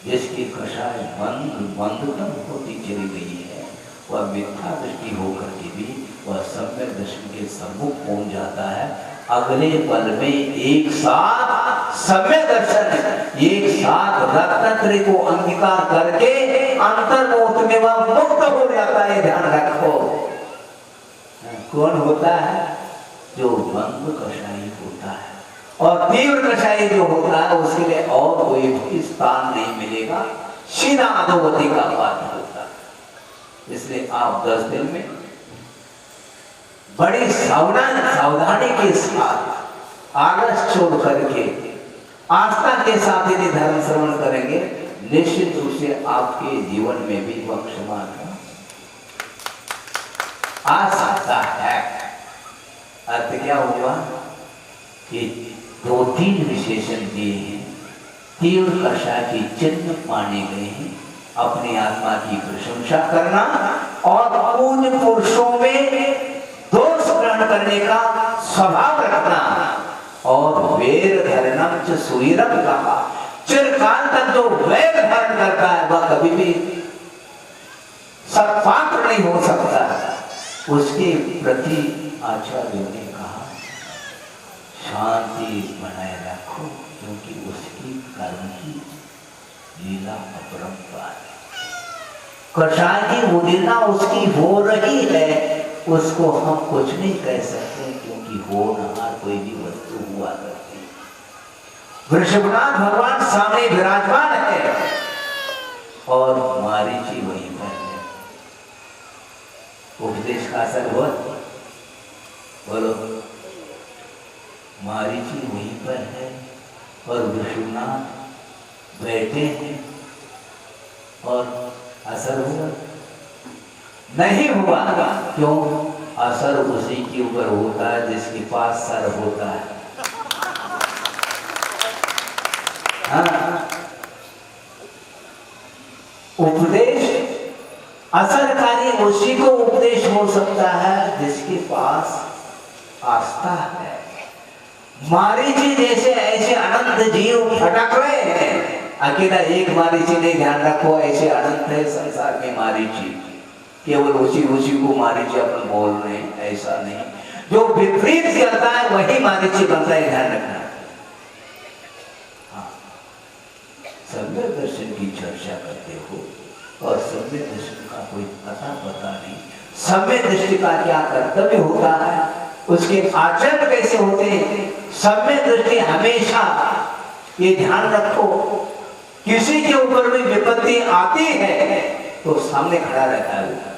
जिसकी कषाय बंधुतम होती चली गई है, वह मिथ्या दृष्टि होकर के भी वह सम्यक दर्शन के सम्मुख पहुंच जाता है। अगले पल में एक साथ सम्यक दर्शन, एक साथ रत्नत्रय को अंगीकार करके अंतर्मुख में वह मुक्त हो जाता है। ध्यान रखो, कौन होता है? जो बंधु कषाई होता है। और तीव्र कषाई जो होता है उसके लिए और कोई भी स्थान नहीं मिलेगा, सीधा अधोगति का पात्र होता है। इसलिए आप 10 दिन में बड़ी सावधानी के साथ आलस छोड़ करके आस्था के साथ यदि धर्म श्रवण करेंगे, निश्चित रूप से आपके जीवन में भी वह क्षमा आ सकता है। अर्थ क्या हुआ कि 2-3 विशेषण दिए हैं। तीव्र कषाय के चिन्ह माने गए हैं, अपनी आत्मा की प्रशंसा करना और पूज्य पुरुषों में दोष ग्रहण करने का स्वभाव रखना, और वैर धरणम च सुवीरम कहा, चिरकाल तक जो वैर धारण करता है वह कभी भी सत्पात्र नहीं हो सकता। उसके प्रति आचार्यों ने कहा शांति बनाए रखो, क्योंकि उसकी कर्म की लीला अपरंपार है। कषाय की उदिरना उसकी हो रही है, उसको हम कुछ नहीं कह सकते, क्योंकि होनहार कोई भी वस्तु हुआ करती है। वृषभनाथ भगवान सामने विराजमान है और मारीची वहीं पर है। उपदेश का असर हुआ, बोलो। मारीची वहीं पर है और विष्णुनाथ बैठे हैं, और असर हुआ नहीं हुआ। क्यों? असर उसी के ऊपर होता है जिसके पास सर होता है। हाँ, उपदेश असरकारी उसी को उपदेश हो सकता है जिसके पास आस्था है। मारीची जैसे ऐसे अनंत जीव भटक रहे हैं, अकेला एक मारीची नहीं, ध्यान रखो, ऐसे अनंत है संसार में मारीची, केवल उसी को मारीची अपन बोल रहे हैं, ऐसा नहीं। जो विपरीत करता है वही मारीची बनता है, ध्यान रखना। हाँ, सम्यक दर्शन की चर्चा करते हो और सम्यक दर्शन का कोई पता नहीं, सम्यक दृष्टि का क्या कर्तव्य होता है, उसके आचरण कैसे होते हैं। सम्यक दृष्टि हमेशा ये ध्यान रखो, किसी के ऊपर भी विपत्ति आती है तो सामने खड़ा रहता है।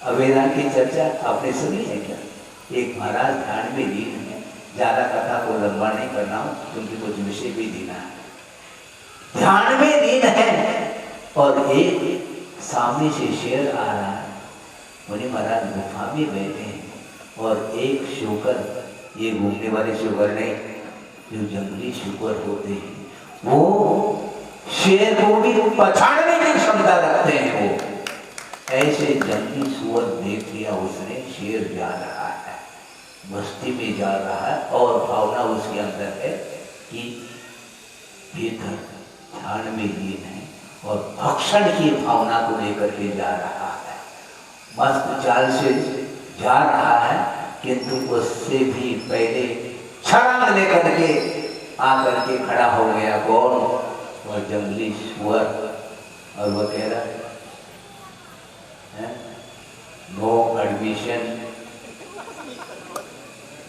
अवेदा की चर्चा आपने सुनी है क्या? एक महाराज ध्यान में लीन है, ज्यादा कथा को लंबा नहीं करना हो क्योंकि कुछ विषय भी देना है। ध्यान में लीन है और एक सामने से शेर आ रहा है, मुनि महाराज गुफा में बैठे हैं और एक शुकर, ये घूमने वाले शुकर नहीं, जो जंगली शुकर होते हैं, वो शेर को भी पछाड़ने की क्षमता रखते हैं। वो ऐसे जंगली सुअर देख लिया उसने, शेर जा रहा है, बस्ती में जा रहा है, और भावना उसके अंदर है कि भीतर ध्यान में लीन है और भक्षण की भावना को लेकर के जा रहा है। मस्त चाल से जा रहा है, किंतु उससे भी पहले छलांग लेकर के आकर के खड़ा हो गया कौन? वह जंगली सुअर। और वह कह रहा है नो एडमिशन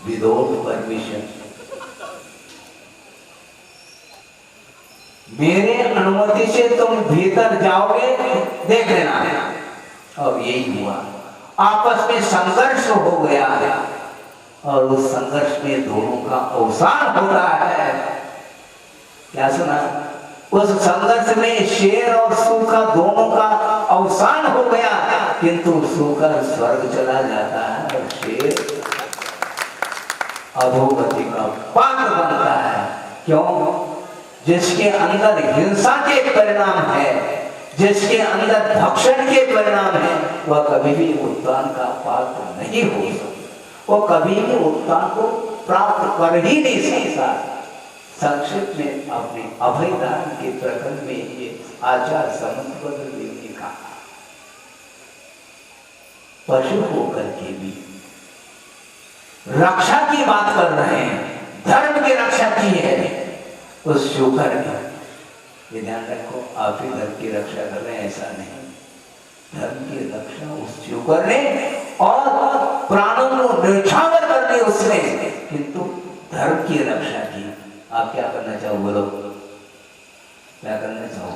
विदाउट परमिशन, मेरे अनुमति से तुम भीतर जाओगे, देख लेना। अब यही हुआ, आपस में संघर्ष हो गया है और उस संघर्ष में दोनों का अवसान हो रहा है। क्या सुना? उस संघर्ष में शेर और सूखा दोनों का अवसान हो गया, किंतु सूखा स्वर्ग चला जाता है और शेर अधोगति का पात्र बनता है। क्यों? जिसके अंदर हिंसा के परिणाम है, जिसके अंदर भक्षण के परिणाम है, वह कभी भी उत्थान का पात्र नहीं हो सकता, वो कभी भी उत्थान को प्राप्त कर ही नहीं सकता। संक्षिप्त में अपने अभयदान के प्रकरण में ये आचार्य समंतभद्र देव ने कहा, पशु होकर के भी रक्षा की बात कर रहे हैं, धर्म की रक्षा की है उस शुकर ने। ये ध्यान रखो, आप ही धर्म की रक्षा कर रहे हैं ऐसा नहीं, धर्म की रक्षा उस शुकर ने और प्राणों को न्यौछावर कर दी उसने, किंतु धर्म की रक्षा की। आप क्या करना चाहो बोलो, क्या करना चाहो?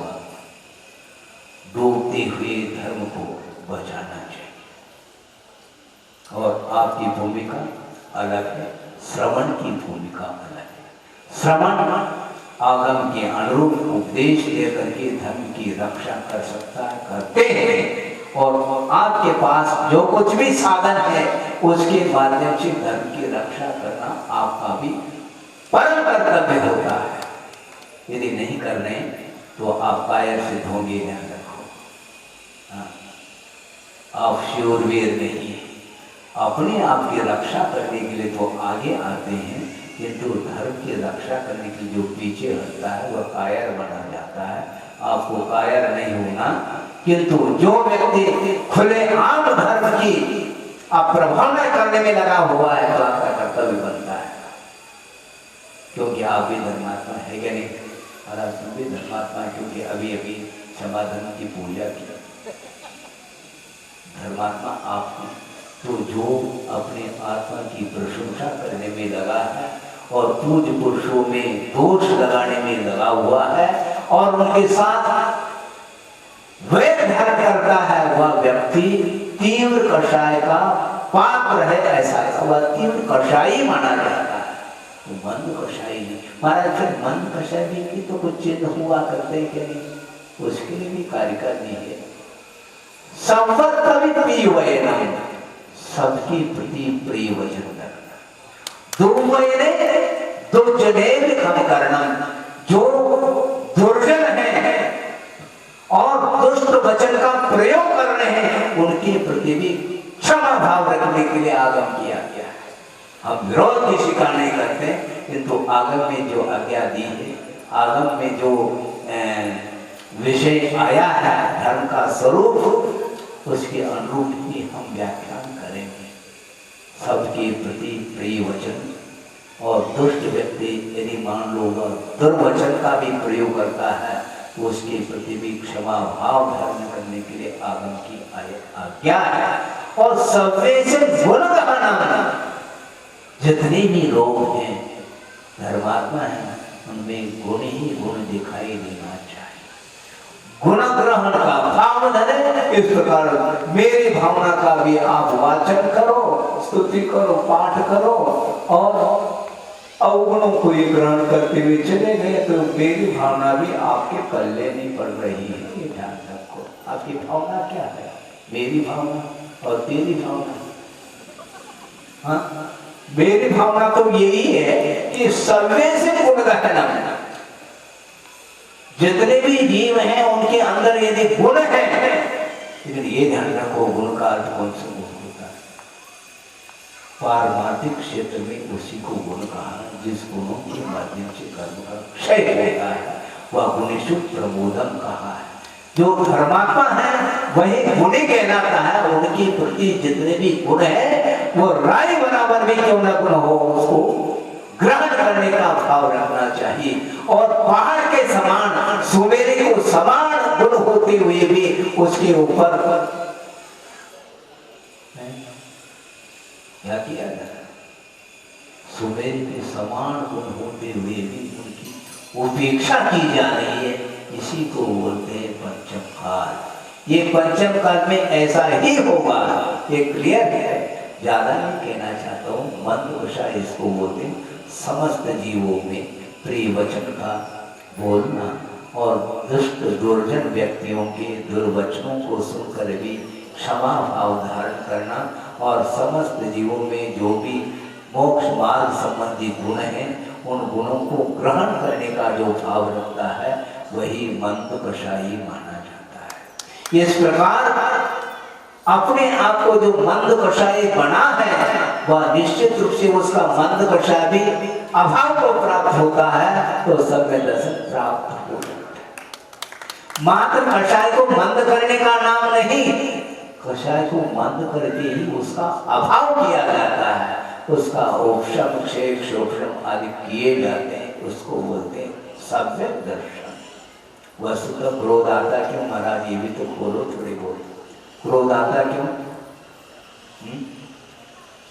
डूबते हुए धर्म को बचाना चाहिए और आपकी भूमिका अलग है, श्रवण की भूमिका अलग है। श्रवण आगम के अनुरूप उपदेश लेकर के धर्म की रक्षा कर सकता है, करते हैं, और आपके पास जो कुछ भी साधन है उसके माध्यम से धर्म की रक्षा करना आपका भी परम कर्तव्य होता है। यदि नहीं कर रहे तो आप कायर सिद्ध होंगे, ध्यान रखो। आप शूरवीर नहीं, अपने आप की रक्षा करने के लिए तो आगे आते हैं, किंतु धर्म की रक्षा करने के लिए जो पीछे हटता है वह कायर बना जाता है। आपको कायर नहीं होना, किंतु जो व्यक्ति खुले आम धर्म की अप्रभावना करने में लगा हुआ है तो आपका कर्तव्य बनता है, क्योंकि आप भी धर्मात्मा है क्या नहीं? और आप भी धर्मात्मा है, क्योंकि अभी अभी क्षमा धर्म की पूजा की। धर्मात्मा आप हैं, तो जो अपने आत्मा की प्रशंसा करने में लगा है और पूज्य पुरुषों में दोष लगाने में लगा हुआ है और उनके साथ वैर धारण करता है, वह व्यक्ति तीव्र कषाय का पात्र है। ऐसा वह तीव्र कषाई माना जाता है, तो मंद कषाई नहीं। महाराज फिर मंद कषाय भी तो कुछ चिन्ह हुआ करते हैं क्या नहीं? उसके लिए भी कार्य करनी है। संवत कवि प्रिय वचन, सबके प्रति प्रिय वचन करना। दुर्वचने दुर्जने खम करना, जो दुर्जन है और दुष्ट वचन का प्रयोग कर रहे हैं उनके प्रति भी क्षमा भाव रखने के लिए आगम किया गया है। हम विरोध की शिकार नहीं करते, किंतु आगम में जो आज्ञा दी है, आगम में जो विषय आया है धर्म का स्वरूप, उसके अनुरूप ही हम व्याख्यान करेंगे। सबके प्रति प्रिय वचन, और दुष्ट व्यक्ति यदि मान लो दुर्वचन का भी प्रयोग करता है तो उसके प्रति भी क्षमा भाव धारण करने के लिए आगम की आज्ञा है। और सबसे से गुण गाना, जितने भी लोग हैं धर्मात्मा है, उनमें गुण ही गुण दिखाई देना चाहिए। गुण ग्रहण का भाव धरे, इस प्रकार मेरी भावना का भी आप वाचन करो, स्तुति करो, पाठ करो, और अवगुणों को ये ग्रहण करते हुए चले गए तो मेरी भावना भी आपके पल्ले नहीं पड़ रही है। ये ध्यान रखो, आपकी भावना क्या है? मेरी भावना और तेरी भावना। हाँ, मेरी भावना तो यही है कि सर्वे से गुण गहना, जितने भी जीव हैं उनके अंदर यदि गुण है, लेकिन ये ध्यान रखो गुण का अर्थ कौन सा गुण होता है? पारमार्थिक क्षेत्र में उसी को गुण कहा जिस गुणों के माध्यम से कर्म का क्षय होता है, वह गुणेषु प्रबोधम कहा है। जो धर्मात्मा है वही गुणी कहलाता है। उनके प्रति जितने भी गुण है वो राय बराबर भी क्यों न गुण हो, उसको ग्रहण करने का भाव रखना चाहिए। और पहाड़ के समान सुमेरी को समान गुण होते हुए भी उसके ऊपर क्या किया जाए? सुमेरी के समान गुण होते हुए भी उनकी उपेक्षा की जा रही है। इसी को बोलते हैं पंचम काल। ये पंचम काल में ऐसा ही होगा, ये क्लियर है। ज्यादा नहीं कहना चाहता हूँ, मंदवशा इसको बोलते हैं। समस्त जीवों में प्रिय वचन का बोलना और दुष्ट दुर्जन व्यक्तियों के दुर्वचनों को सुनकर भी क्षमा भाव धारण करना, और समस्त जीवों में जो भी मोक्ष मार्ग संबंधी गुण हैं, उन गुणों को ग्रहण करने का जो भाव रखता है वही मंद कषाई माना जाता है। इस प्रकार अपने आप को जो मंद कषाई बना है वह निश्चित रूप से उसका मंद कषाय भी अभाव को प्राप्त होता है तो सम्य दर्शन प्राप्त हो जाता है। मात्र कषाय को मंद करने का नाम नहीं, कषाय को मंद करके ही उसका अभाव किया जाता है, उसका उपशम क्षेप शोषम आदि किए जाते हैं, उसको बोलते हैं सम्यक दर्शन। वस्तुतः क्रोध आता क्यों महाराज, ये भी तो बोलो, थोड़ी बोलो। क्रोध आता क्यों?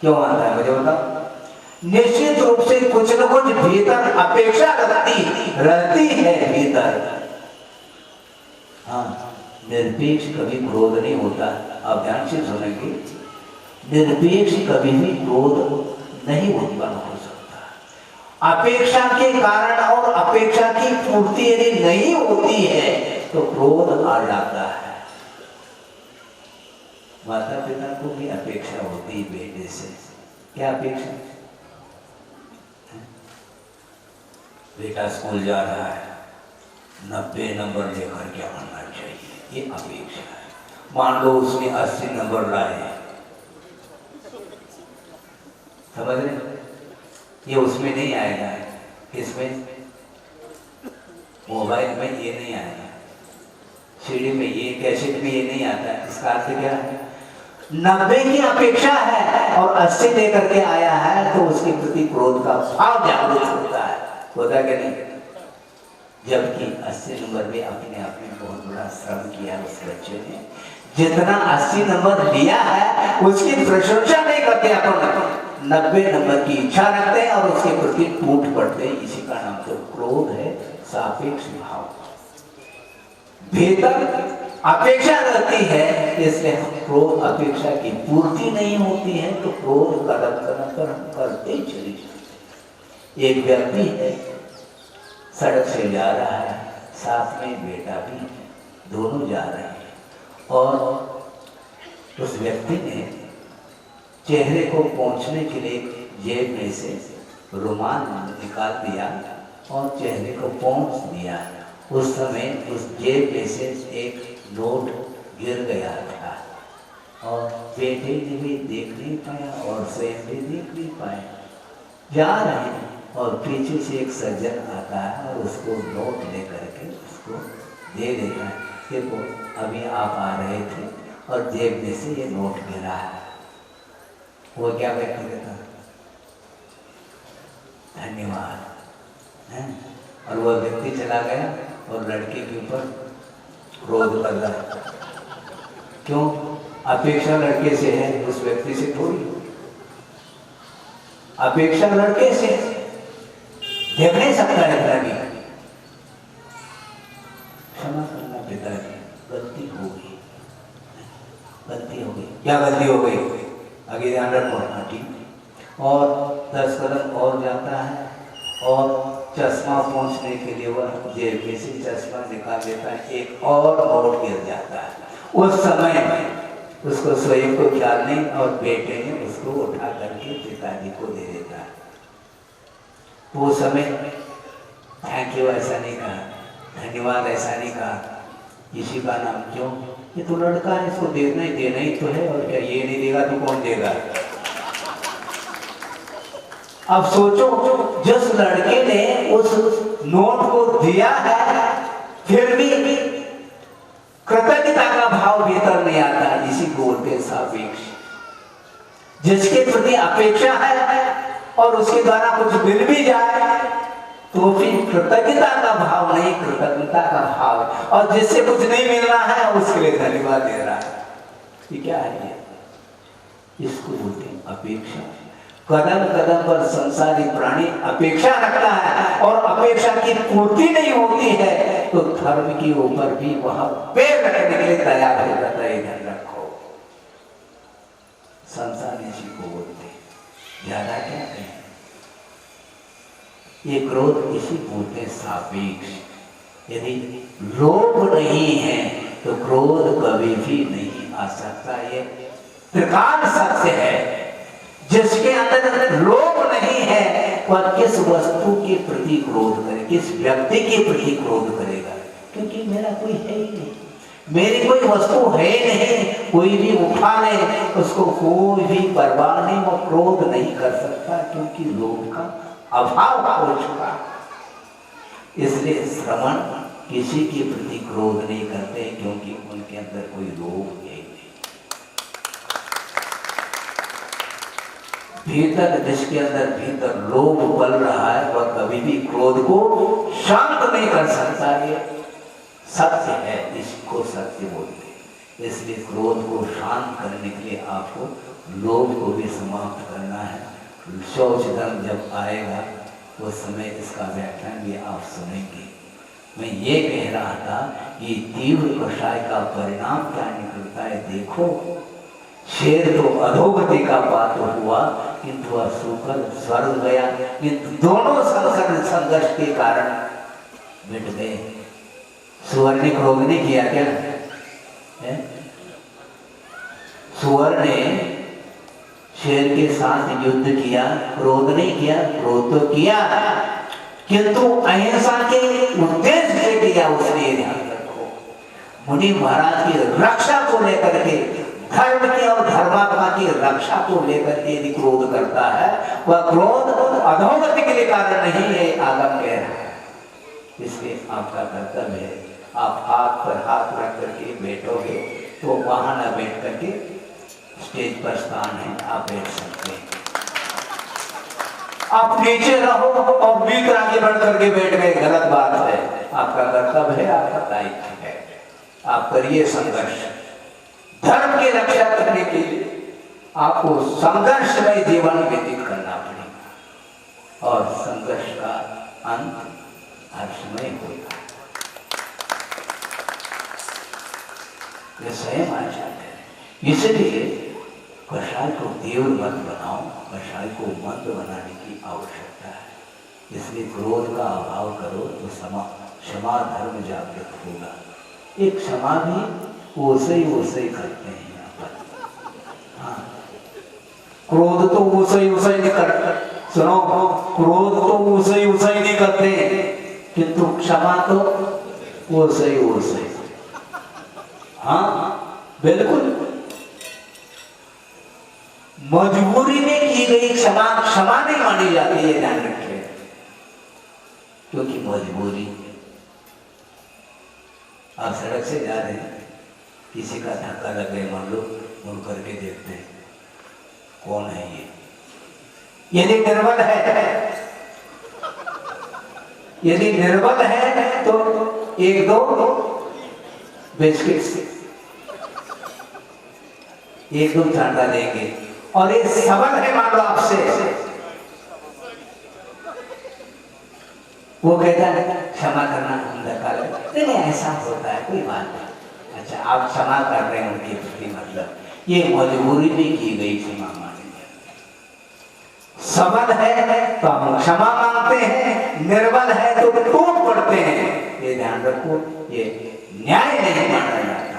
क्यों आता है मुझे बताओ। निश्चित रूप से कुछ न कुछ भीतर अपेक्षा रहती है भीतर। हाँ, निरपेक्ष कभी क्रोध नहीं होता, आप ध्यान से सुनेंगे। निरपेक्ष कभी भी क्रोध नहीं उत्पन्न हो सकता। अपेक्षा के कारण और अपेक्षा की पूर्ति यदि नहीं होती है तो क्रोध आ जाता है। माता पिता को भी अपेक्षा होती है बेटे से। क्या अपेक्षा? बेटा स्कूल जा रहा है, 90 नंबर लेकर के आना चाहिए, ये अपेक्षा है। मान लो उसने 80 नंबर लाए, समझ रहे? ये उसमें नहीं आएगा, इसमें मोबाइल में ये नहीं आएगा, सीडी में ये, कैसेट में ये नहीं आता। इसका अर्थ क्या है? 90 की अपेक्षा है और 80 लेकर के आया है तो उसके प्रति क्रोध का भाव जागृत होता है, होता क्या नहीं? जबकि 80 नंबर में अपने आप में बहुत बड़ा श्रम किया उस बच्चे ने, जितना 80 नंबर लिया है उसकी प्रशंसा नहीं करते अपन, 90 नंबर की इच्छा रखते हैं और उसके प्रति टूट पड़ते हैं। इसी का नाम तो क्रोध है, सापेक्ष भाव। भीतर अपेक्षा रहती है, इसलिए हम क्रोध, अपेक्षा की पूर्ति नहीं होती है तो क्रोध कदम कदम पर हम करते ही चले जाते। एक व्यक्ति है, सड़क से जा रहा है, साथ में बेटा भी है, दोनों जा रहे हैं और उस व्यक्ति ने चेहरे को पोंछने के लिए जेब में से रुमाल निकाल दिया और चेहरे को पोंछ दिया। उस समय उस जेब में से एक नोट गिर गया था और बेटे ने भी देख नहीं पाया और स्वयं भी देख नहीं पाए। जा रहे हैं और पीछे से एक सज्जन आता है और उसको नोट लेकर के उसको दे देता है। देखो अभी आप आ रहे थे और जेब में से ये नोट गिरा है। वो क्या व्यक्ति कहता, धन्यवाद है, और वह व्यक्ति चला गया और लड़के के ऊपर क्रोध कर रहा है। क्यों? अपेक्षा लड़के से है, उस व्यक्ति से थोड़ी। अपेक्षा लड़के से देख नहीं सकता है लड़की। क्षमा करना पिताजी, गलती हो गई, गलती हो गई। क्या गलती हो गई? आगे ध्यान रखो। ठीक। और 10 कदम और जाता है और चश्मा पहुंचने के लिए वह जेब में से चश्मा निकाल लेता है, एक और नोट गिर जाता है। उस समय उसको स्वयं को ख्याल नहीं और बेटे ने उसको उठा करके पिताजी को दे देता है। वो समय थैंक यू ऐसा नहीं कहा, धन्यवाद ऐसा नहीं कहा। इसी का नाम क्यों? ये तो लड़का है, इसको देना ही तो है, और क्या ये नहीं देगा तो कौन देगा? अब सोचो, जिस लड़के ने उस नोट को दिया है फिर भी कृतज्ञता का भाव भीतर नहीं आता, इसी को बोलते हैं सापेक्ष। जिसके प्रति अपेक्षा है और उसके द्वारा कुछ मिल भी जाए तो फिर कृतज्ञता का भाव नहीं, कृतज्ञता का भाव। और जिससे कुछ नहीं मिल रहा है उसके लिए धन्यवाद दे रहा है। ये क्या है? इसको बोलते हैं अपेक्षा। कदम कदम पर संसारी प्राणी अपेक्षा रखता है और अपेक्षा की पूर्ति नहीं होती है तो धर्म के ऊपर भी वह पैर रखने के लिए तैयार हो जाता है। ध्यान रखो, संसार इसी को बोलते हैं। ज्यादा क्या कहें? ये क्रोध इसी बोलते हैं सापेक्ष। यदि लोभ नहीं है तो क्रोध कभी भी नहीं आ सकता। ये त्रिकाल सत्य है। जिसके अंदर लोभ नहीं है, वह किस वस्तु के प्रति क्रोध करे, किस व्यक्ति के प्रति क्रोध करेगा? क्योंकि मेरा कोई है ही नहीं, मेरी कोई वस्तु है ही नहीं, कोई भी उठा ले उसको कोई भी परवाह नहीं, वो क्रोध नहीं कर सकता क्योंकि लोभ का अभाव हो चुका। इसलिए श्रवण किसी के प्रति क्रोध नहीं करते क्योंकि उनके अंदर कोई लोभ है नहीं। भीतर, जिसके अंदर भीतर लोभ पल रहा है, वह कभी भी क्रोध को शांत नहीं कर सकता। ये सत्य है, इसको सत्य बोलते हैं। इसलिए क्रोध को शांत करने के लिए आपको लोभ को भी समाप्त करना है। शौच धर्म जब आएगा उस समय इसका व्याख्यान भी आप सुनेंगे। मैं ये कह रहा था कि तीव्र कषाय का परिणाम क्या निकलता है। देखो, शेर तो अधोगति का पात्र हुआ किंतु वह सूकर स्वर्ग गया, किंतु दोनों संघर्ष के कारण मिट गए। सुअर ने क्रोध नहीं किया क्या? सुअर ने शेर के साथ युद्ध किया, क्रोध नहीं किया? क्रोध तो किया, किंतु अहिंसा के उद्देश्य से किया उसने। ध्यान रखो, मुनि महाराज की रक्षा को लेकर के, धर्म की और धर्मात्मा की रक्षा को लेकर के यदि क्रोध करता है, वह क्रोध अधोगति के लिए कारण नहीं है, आगम कह रहा है। इसलिए आपका कर्तव्य है, आप हाथ पर हाथ रख करके बैठोगे तो वहां न बैठ करके स्टेज पर स्थान है, आप बैठ सकते हैं। आप नीचे रहो और भीतर आगे बढ़ करके बैठ गए, गलत बात है। आपका कर्तव्य है, आपका दायित्व है, आप करिए संघर्ष। धर्म की रक्षा करने के लिए आपको संघर्ष में जीवन व्यतीत करना पड़ेगा और संघर्ष का अंत हर्षमय होगा। ये स्वयं आचार्य है। इसलिए कषाय को तीव्र मत बनाओ, कषाय को मंद बनाने की आवश्यकता है। इसलिए क्रोध का अभाव करो तो क्षमा धर्म जागृत होगा। एक क्षमा भी वैसे ही करते हैं यहाँ पर। हाँ, क्रोध तो वैसे ही नहीं करते। सुनो, क्रोध तो वैसे ही नहीं करते, किंतु क्षमा तो वैसे ही। हाँ बिल्कुल, मजबूरी में की गई क्षमा नहीं मानी जाती है, ध्यान रखिए, क्योंकि मजबूरी। आप सड़क से जा रहे हैं, किसी का धक्का लग गया, मान लो, मुड़ करके देखते हैं कौन है ये। यदि निर्बल है तो एक दो बिस्किट, एक दो चांटा देंगे, और ये सबल है मान लो आपसे, वो कहता है क्षमा करना, हम धक्का लगे, नहीं ऐसा होता है, कोई बात नहीं। अच्छा, आप क्षमा कर रहे हैं उनके प्रति, मतलब ये मजबूरी में की गई क्षमा मानी जाती। सबल है तो हम क्षमा मांगते हैं, निर्बल है तो टूट पड़ते हैं। ये ध्यान रखो, ये न्याय नहीं माना जाता।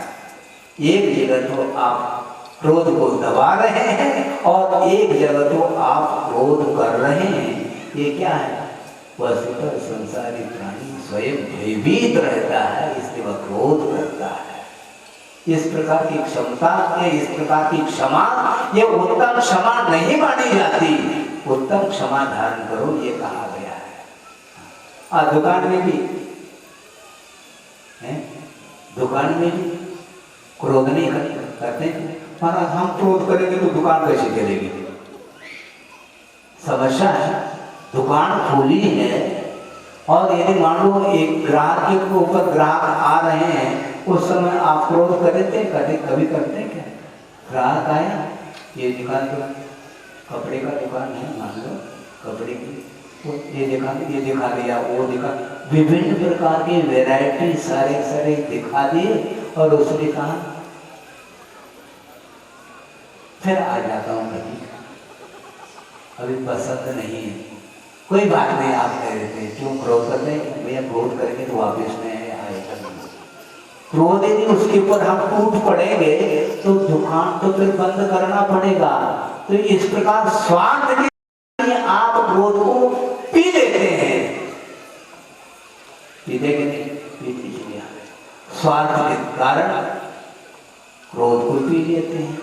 एक जगह तो आप क्रोध को दबा रहे हैं और एक जगह तो आप क्रोध कर रहे हैं। ये क्या है? वस्तुतः संसारी प्राणी स्वयं भयभीत रहता है, इसलिए वह क्रोध करता है। इस प्रकार की क्षमता, इस प्रकार की क्षमा, ये उत्तम क्षमा नहीं मानी जाती। उत्तम क्षमा धारण करो, ये कहा गया है। दुकान में भी क्रोध नहीं करते। महाराज, हम क्रोध करेंगे तो दुकान कैसे चलेगी? समस्या है, दुकान खुली है और यदि मान लो एक ग्राहक के ऊपर ग्राहक आ रहे हैं, उस समय आप क्रोध करते कभी करते हैं क्या? ग्राहक आया, ये दुकान तो कपड़े का दुकान है, मान लो कपड़े की, तो ये दिखा दिया, वो दिखा, विभिन्न प्रकार की वैरायटी सारे दिखा दिए और उसने कहा फिर आ जाता हूँ कभी, अभी पसंद नहीं है। कोई बात नहीं, आप कह रहे थे क्यों क्रोध करते हैं? भैया क्रोध करेंगे तो वापिस में आएगा नहीं। क्रोध यदि उसके ऊपर हम टूट पड़ेंगे तो दुकान तो फिर बंद करना पड़ेगा। तो इस प्रकार स्वार्थ के लिए आप क्रोध को पी लेते हैं। पीते कि नहीं? पीते चलिए। स्वार्थ के कारण क्रोध को पी लेते हैं,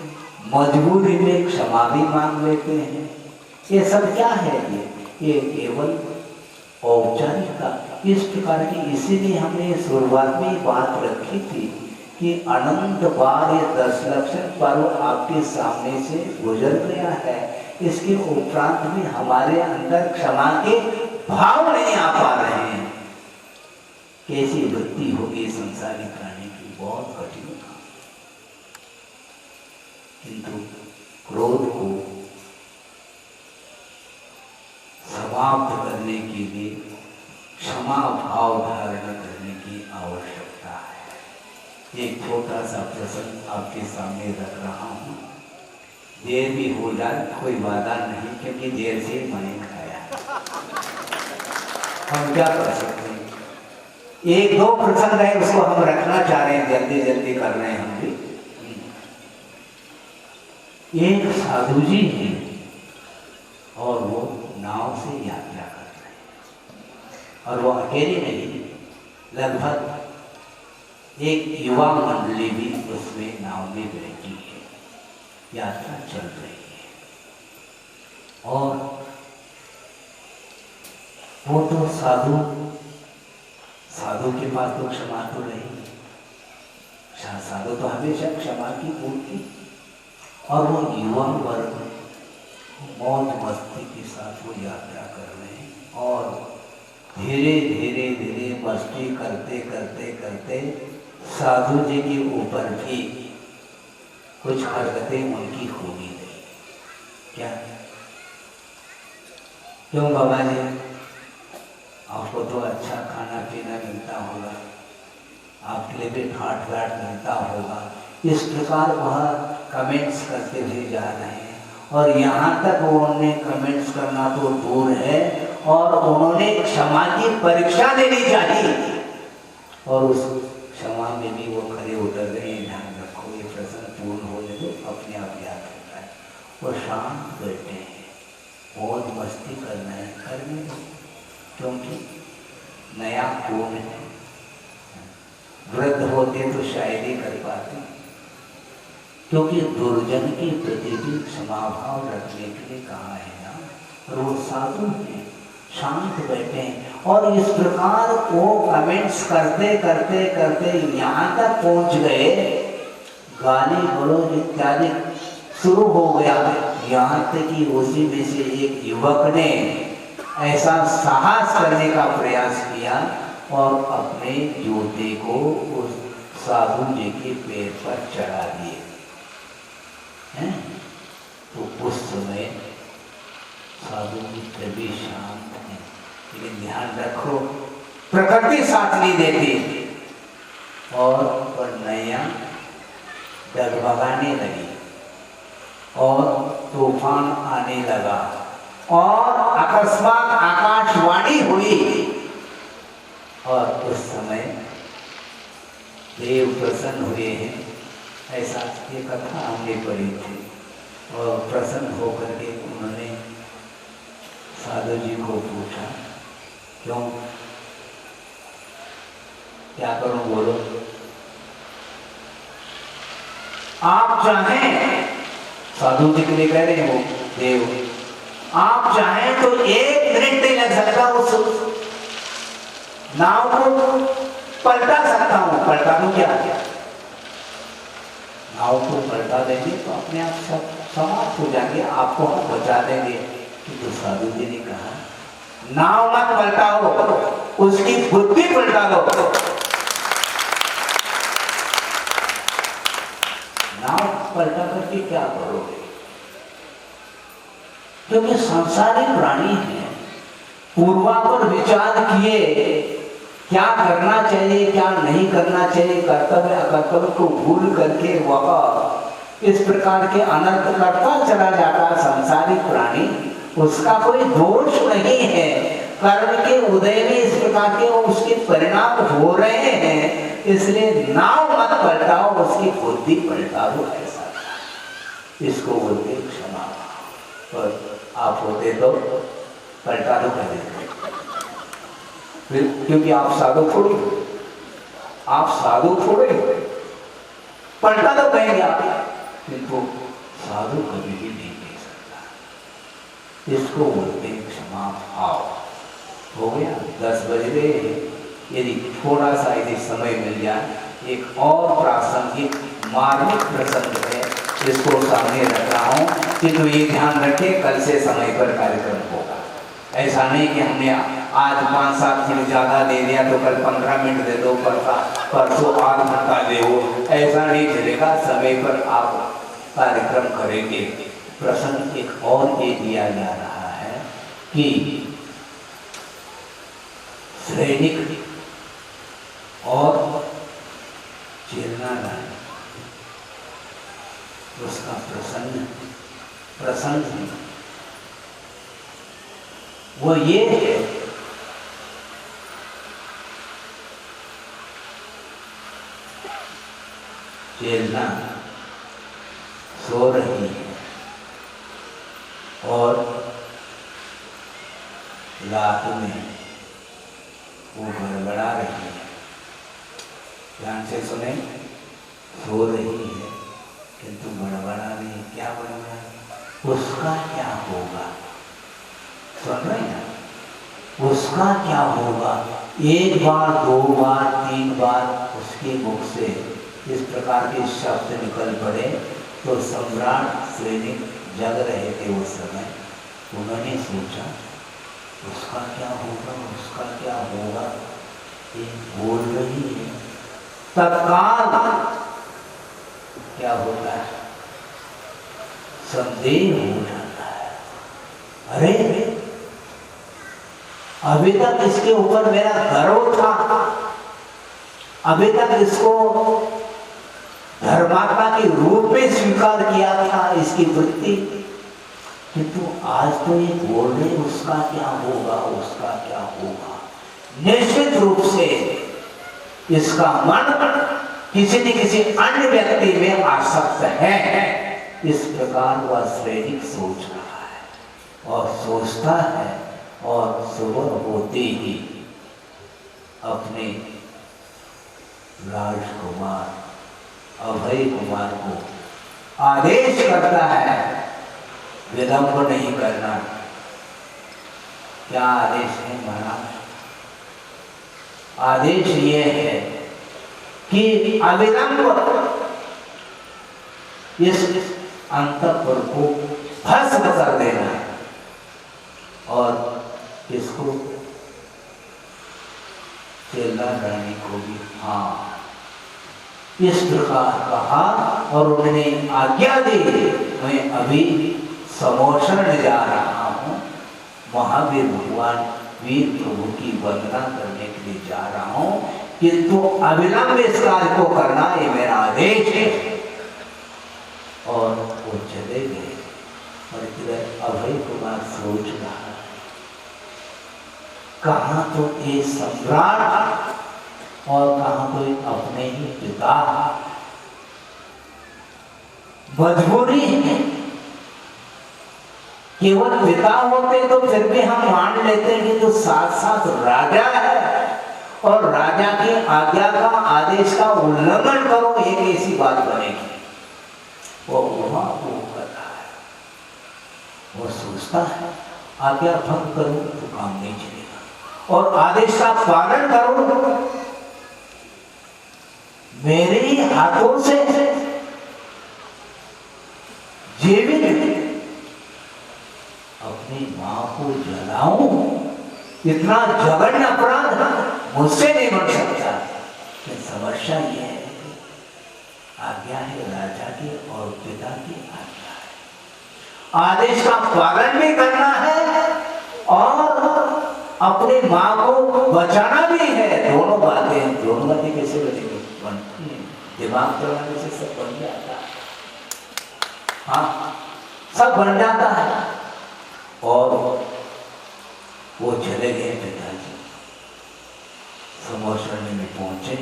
मजबूरी में क्षमा भी मांग लेते हैं। ये सब क्या है? ये केवल औपचारिकता इस प्रकार की। इसीलिए हमने शुरुआत में बात रखी थी कि अनंत बार ये 10 लक्षण पर्व आपके सामने से गुजर गया है। इसके उपरांत में हमारे अंदर क्षमा के भाव नहीं आ पा रहे हैं। कैसी वृत्ति होगी संसारी प्राणी की? बहुत कठिन काम। किंतु क्रोध को समाप्त करने के लिए क्षमा भाव धारण करने की आवश्यकता है। एक छोटा सा प्रसंग आपके सामने रख रहा हूँ। देर भी हो जाए कोई वादा नहीं, क्योंकि देर से मैंने खाया। हम क्या कर सकते हैं? एक दो प्रसंग है उसको हम रखना चाह रहे हैं, जल्दी जल्दी कर रहे हैं हम भी। एक साधु जी हैं और वो नाव से यात्रा कर रहे हैं, और वो अकेले नहीं, लगभग एक युवा मंडली भी उसमें नाव में बैठी है। यात्रा चल रही है और वो तो साधु के पास तो क्षमा तो रही। साधु तो हमेशा क्षमा की पूर्ति, और वो युवा वर्ग मौज मस्ती के साथ वो यात्रा कर रहे हैं। और धीरे धीरे धीरे मस्ती करते करते करते साधु जी के ऊपर भी कुछ हरकतें उनकी हो भी गई। क्या? क्यों बाबा जी, आपको तो अच्छा खाना पीना मिलता होगा, आपके लिए भी ठाट बाट मिलता होगा। इस प्रकार वह कमेंट्स करते हुए जा रहे हैं। और यहाँ तक उन्होंने कमेंट्स करना तो दूर है, और उन्होंने क्षमा की परीक्षा देनी चाहिए, और उस क्षमा में भी वो खड़े उतर गए। ध्यान रखो, ये प्रसंग पूर्ण होने दो, अपने आप याद होता है। वो शांत बैठे हैं, बहुत मस्ती करना है, करने दो, क्योंकि नया पूर्ण है। वृद्ध होते तो शायद ही कर पाते, क्योंकि दुर्जन के प्रति भी क्षमा भाव रखने के लिए कहा है ना। और वो साधु हैं, शांत बैठे हैं, और इस प्रकार वो कमेंट्स करते करते करते यहाँ तक पहुँच गए, गाली गलौज इत्यादि शुरू हो गया। यहाँ तक कि उसी में से एक युवक ने ऐसा साहस करने का प्रयास किया और अपने जूते को उस साधु जी के पैर पर चढ़ा दिए हैं। तो उस समय साधु जी तभी शांत है। लेकिन ध्यान रखो, प्रकृति साथ नहीं देती, और नैया डगमगाने लगी और तूफान आने लगा, और अकस्मात आकाशवाणी हुई। और उस समय देव प्रसन्न हुए हैं। ऐसा ये कथा हमने पढ़ी थी, और प्रसन्न होकर के उन्होंने साधु जी को पूछा, क्यों, क्या करूं, बोलो। आप चाहें, साधु जी के लिए कह रहे हैं वो देव, आप चाहें तो 1 मिनट नहीं लग सकता, उस नाव को पलटा सकता हूं। पलटा दूं क्या? नाव को पलटा देंगे तो अपने आप सब समाप्त हो जाएंगे, आपको हम बचा देंगे। तो साधु जी ने कहा, नाव मत पलटाओ, उसकी बुद्धि पलटा लो। नाव पलटा करके क्या करोगे? क्योंकि संसारी प्राणी है, पूर्वापर विचार किए क्या करना चाहिए क्या नहीं करना चाहिए, कर्तव्य अकर्तव्य को भूल करके वह इस प्रकार के अनर्थ करता चला जाता संसारी प्राणी, उसका कोई दोष नहीं है। कर्म के उदय में इस प्रकार के उसके परिणाम हो रहे हैं, इसलिए नाव मत पलटाओ, उसकी बुद्धि पलटाओ। ऐसा इसको बोलते क्षमा। और आप होते तो पलटा दो कह देते, क्योंकि आप साधु थोड़ी, आप साधु थोड़े, पलटा दो कहेंगे आप, किंतु साधु कभी भी नहीं कह सकता। इसको बोलते क्षमा भाव। हो गया 10 बज गए। यदि थोड़ा सा यदि समय मिल जाए, एक और प्रासंगिक मार्मिक प्रसंग है, इसको सामने रख रहा हूँ कि तो ये ध्यान रखें, कल से समय पर कार्यक्रम होगा। ऐसा नहीं कि हमने आज 5-7 मिनट ज़्यादा दे दिया तो कल 15 मिनट दे दो, परसों आध घंटा दे हो, ऐसा नहीं चलेगा। समय पर आप कार्यक्रम करेंगे। प्रसंग एक और ये दिया जा रहा है कि सैनिक और चेरनारायण, उसका प्रसंग वो ये है, चेरना सो रही है और रात में वो गड़बड़ा रही है। ध्यान से सुने, सो रही है किंतु गड़बड़ा नहीं। क्या गड़बड़ा? उसका क्या होगा? सुन रहे हैं? उसका क्या होगा? एक बार, 2 बार, 3 बार उसके मुख से इस प्रकार के शब्द निकल पड़े तो सम्राट सैनिक जग रहे थे उस समय। उन्होंने सोचा उसका क्या होगा, उसका क्या होगा, ये बोल रही है। तत्काल क्या होता है? संदेह हो जाता है। अरे अभी तक इसके ऊपर मेरा गर्व था, अभी तक इसको धर्मात्मा के रूप में स्वीकार किया था, इसकी वृत्ति, किंतु आज तो ये बोल रहे उसका क्या होगा, उसका क्या होगा। निश्चित रूप से इसका मन किसी न किसी अन्य व्यक्ति में आसक्त है। इस प्रकार वह सैनिक सोच रहा है और सोचता है, और सुबह होते ही अपने राजकुमार अभय कुमार को आदेश करता है विलंब नहीं करना। क्या आदेश है महाराज? आदेश ये है कि अविलंब इस अंतःपुर को भस्म कर देना है और इसको चेला रानी को भी हाँ इस प्रकार कहा और उन्होंने आज्ञा दी, मैं अभी समोषण जा रहा हूँ, महावीर भगवान वीर प्रभु की वंदना करने के लिए जा रहा हूँ, किंतु अविलंब इस कार्य को करना ये मेरा आदेश है। और वो चले गए। और इधर अभय कुमार सोच रहा है, कहाँ तो ये सम्राट और कहाँ तो अपने ही पिता। मजबूरी है, केवल पिता होते तो फिर भी हम मान लेते हैं कि तो साथ साथ राजा है और राजा की आज्ञा का आदेश का उल्लंघन करो, एक ऐसी बात बनेगी। वो कर रहा है, वो सोचता है आज्ञा भंग करूं तो काम नहीं चलेगा और आदेश का पालन करूं, मेरे ही हाथों से जीवित अपनी मां को जलाऊं, इतना जघन्य अपराध मुझसे नहीं बन सकता। समस्या यह है कि आज्ञा है राजा की और पिता की आज्ञा है, आदेश का पालन भी करना है और अपने मां को बचाना भी है। दोनों बातें कैसे बनेगी? बनती है, दिमाग चलाने से सब बन जाता है। हाँ, सब बन जाता है। और वो चले गए पिताजी, समोषण में पहुंचे,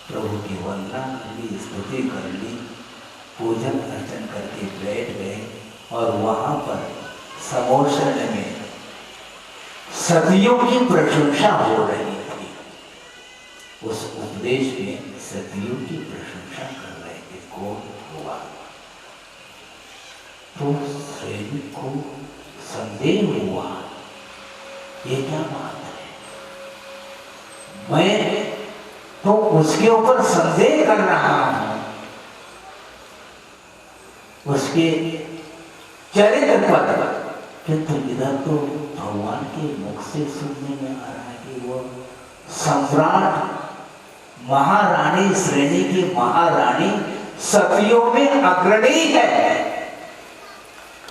प्रभु की वंदना कर ली, स्तुति कर ली, पूजन अर्चन करके बैठ गए और वहां पर समोषण में सदियों की प्रशंसा हो रही थी। उस उपदेश में सदियों की प्रशंसा कर रहे थे। कौन हुआ? तो सैनिक को संदेह हुआ, ये क्या बात है? मैं तो उसके ऊपर संदेह कर रहा हूं, उसके चरित्र पर, किंतु इधर तो भगवान के मुख से सुनने में आ रहा है कि वो सम्राट, महारानी, श्रेणी की महारानी, सतियों में अग्रणी है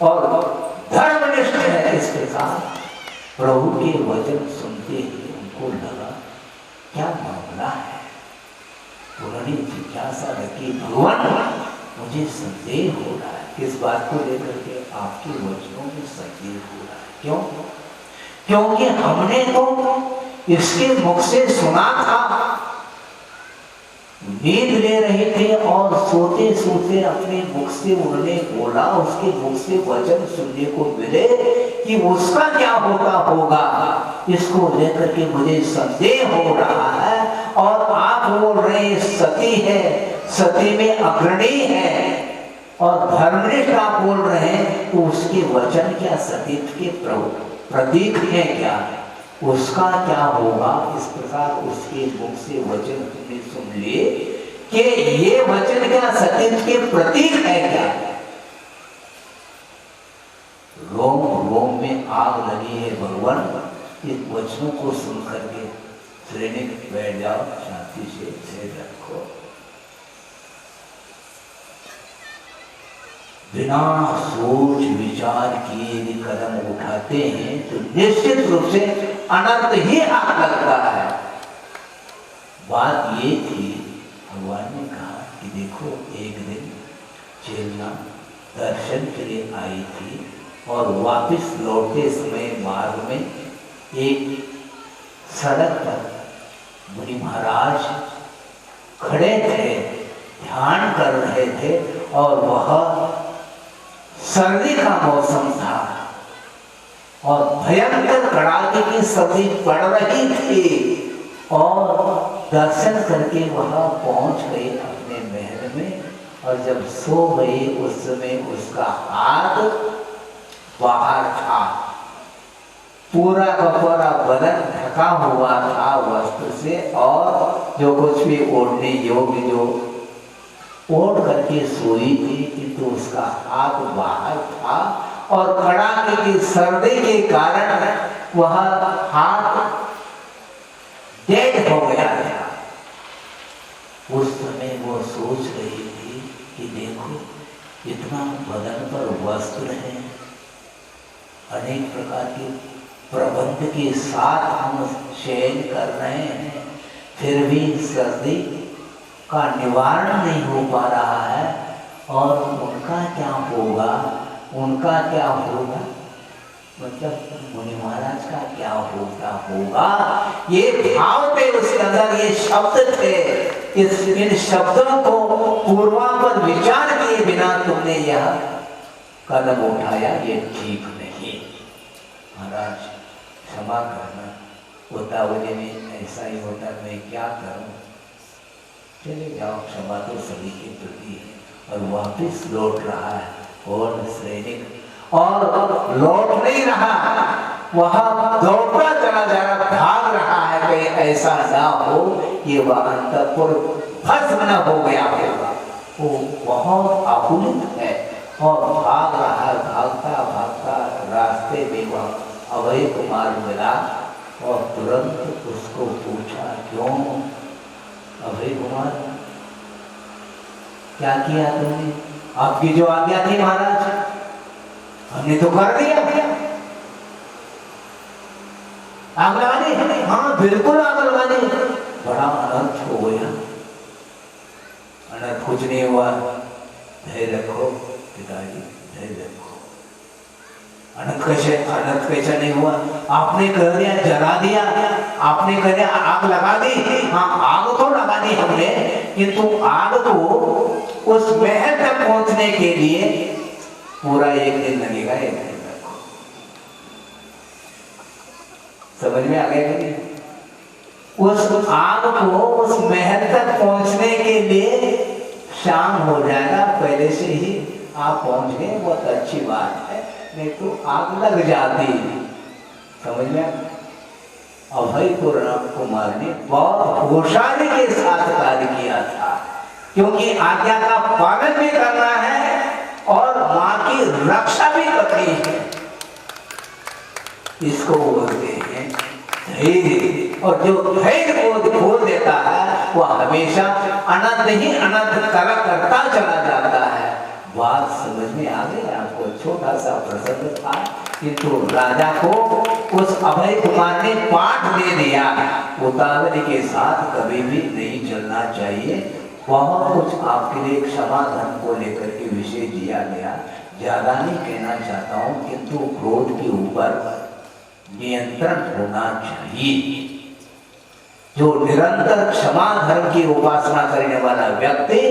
और धर्मनिष्ठ है। इस प्रकार प्रभु के वचन सुनते ही उनको लगा क्या मामला है। पुरानी जिज्ञासा रखी, भगवान मुझे संदेह हो रहा है, किस बात को लेकर के आपके वचनों में संदेह हो रहा है। क्यों? क्योंकि हमने तो इसके मुख से सुना था, नींद ले रहे थे और सोते सोते अपने मुख से उन्होंने बोला, उसके मुख से वचन सुनने को मिले कि उसका क्या होता होगा, इसको लेकर के मुझे संदेह हो रहा है। और आप बोल रहे सती है, सती में अग्रणी है और धर्मनिष्ठ आप बोल रहे हैं, तो उसके वचन क्या सतीत्व के प्रतीक है क्या, उसका क्या होगा। इस प्रकार उसके मुख से वचन तुमने सुन लिए कि ये वचन क्या सतीत्व के प्रतीक है क्या। रोम रोम में आग लगी है भगवान, इस वचनों को सुन करके सैनिक बैठ जाओ, शांति से धैर्य रखो, बिना सोच विचार किए भी कदम उठाते हैं तो निश्चित रूप से अनर्थ ही हाथ लगता है। बात ये थी, भगवान ने कहा कि देखो एक दिन चेलना दर्शन के लिए आई थी और वापस लौटते समय मार्ग में एक सड़क पर मुनि महाराज खड़े थे, ध्यान कर रहे थे और वह सर्दी का मौसम था और भयंकर कड़ाके की सर्दी पड़ रही थी और दर्शन करके वह पहुंच गए अपने महल में। और जब सो गए उस समय उसका हाथ बाहर था, पूरा का पूरा बदन ढका हुआ था वस्त्र से और जो कुछ भी ओढ़ने योग्य जो ओढ़ करके सोई थी, किंतु उसका हाथ बाहर था और कड़ाके की सर्दी के कारण वह हाथ डेड हो गया था। उस समय वो सोच रही थी कि देखो इतना बदन पर वस्त्र है, अनेक प्रकार के प्रबंध के साथ हम शयन कर रहे हैं, फिर भी सर्दी का निवारण नहीं हो पा रहा है और उनका क्या होगा, उनका क्या होगा, मतलब मुनि महाराज का क्या होता होगा। ये भाव थे उसके अंदर, ये शब्द थे। इन शब्दों को पूर्वापर विचार किए बिना तुमने यह कदम उठाया, ये ठीक नहीं। महाराज क्षमा करना, उतावले में ऐसा ही होता, मैं क्या करूं, चले जाओ, क्षमा तो सभी के प्रति है। और वापिस लौट रहा है और सैनिक और लौट नहीं रहा, वहां दौड़ता चला जा रहा, भाग रहा है कहीं ऐसा ना हो कि वह अंतःपुर भस्म न हो गया होगा। वो बहुत आकुलित है और भाग रहा है, भागता भागता रास्ते में वह अभय कुमार मिला और तुरंत उसको पूछा, क्यों अभय कुमार क्या किया तुमने? आपकी जो आज्ञा थी महाराज हमने तो कर दिया। आग लगानी? हाँ बिल्कुल आग लगानी। बड़ा अनर्थ हो गया। अनर्थ कुछ नहीं हुआ, धैर्य रखो पिताजी, धैर्य रखो। अनर्थ कैसे नहीं हुआ? आपने कह दिया जला दिया, आपने कह दिया आग लगा दी। हाँ आग तो लगा दी हमने, किंतु आग तो उस महल तक पहुंचने के लिए पूरा एक दिन लगेगा। एक दिन समझ में आ गया कि नहीं? उस आग को उस महल तक पहुंचने के लिए शाम हो जाएगा, पहले से ही आप पहुंच गए, बहुत अच्छी बात है, नहीं तो आग लग जाती। समझ में? अभय कुमार ने बहुत होशियारी के साथ कार्य किया था, क्योंकि आज्ञा का पालन भी करना है और मां की रक्षा भी करनी है। इसको बोलते हैं धैर्य। और जो धैर्य को खो देता है वह हमेशा अनंत ही अनंत करता चला जाता है। बात समझ में आ गई आपको? छोटा सा प्रसंग था, किंतु राजा को उस अभय कुमार ने पाठ दे दिया। उतावली के साथ कभी भी नहीं चलना चाहिए। बहुत कुछ आपके लिए क्षमा धर्म को लेकर के विषय दिया गया, ज्यादा नहीं कहना चाहता हूं, किंतु क्रोध के ऊपर नियंत्रण होना चाहिए। जो निरंतर क्षमा धर्म की उपासना करने वाला व्यक्ति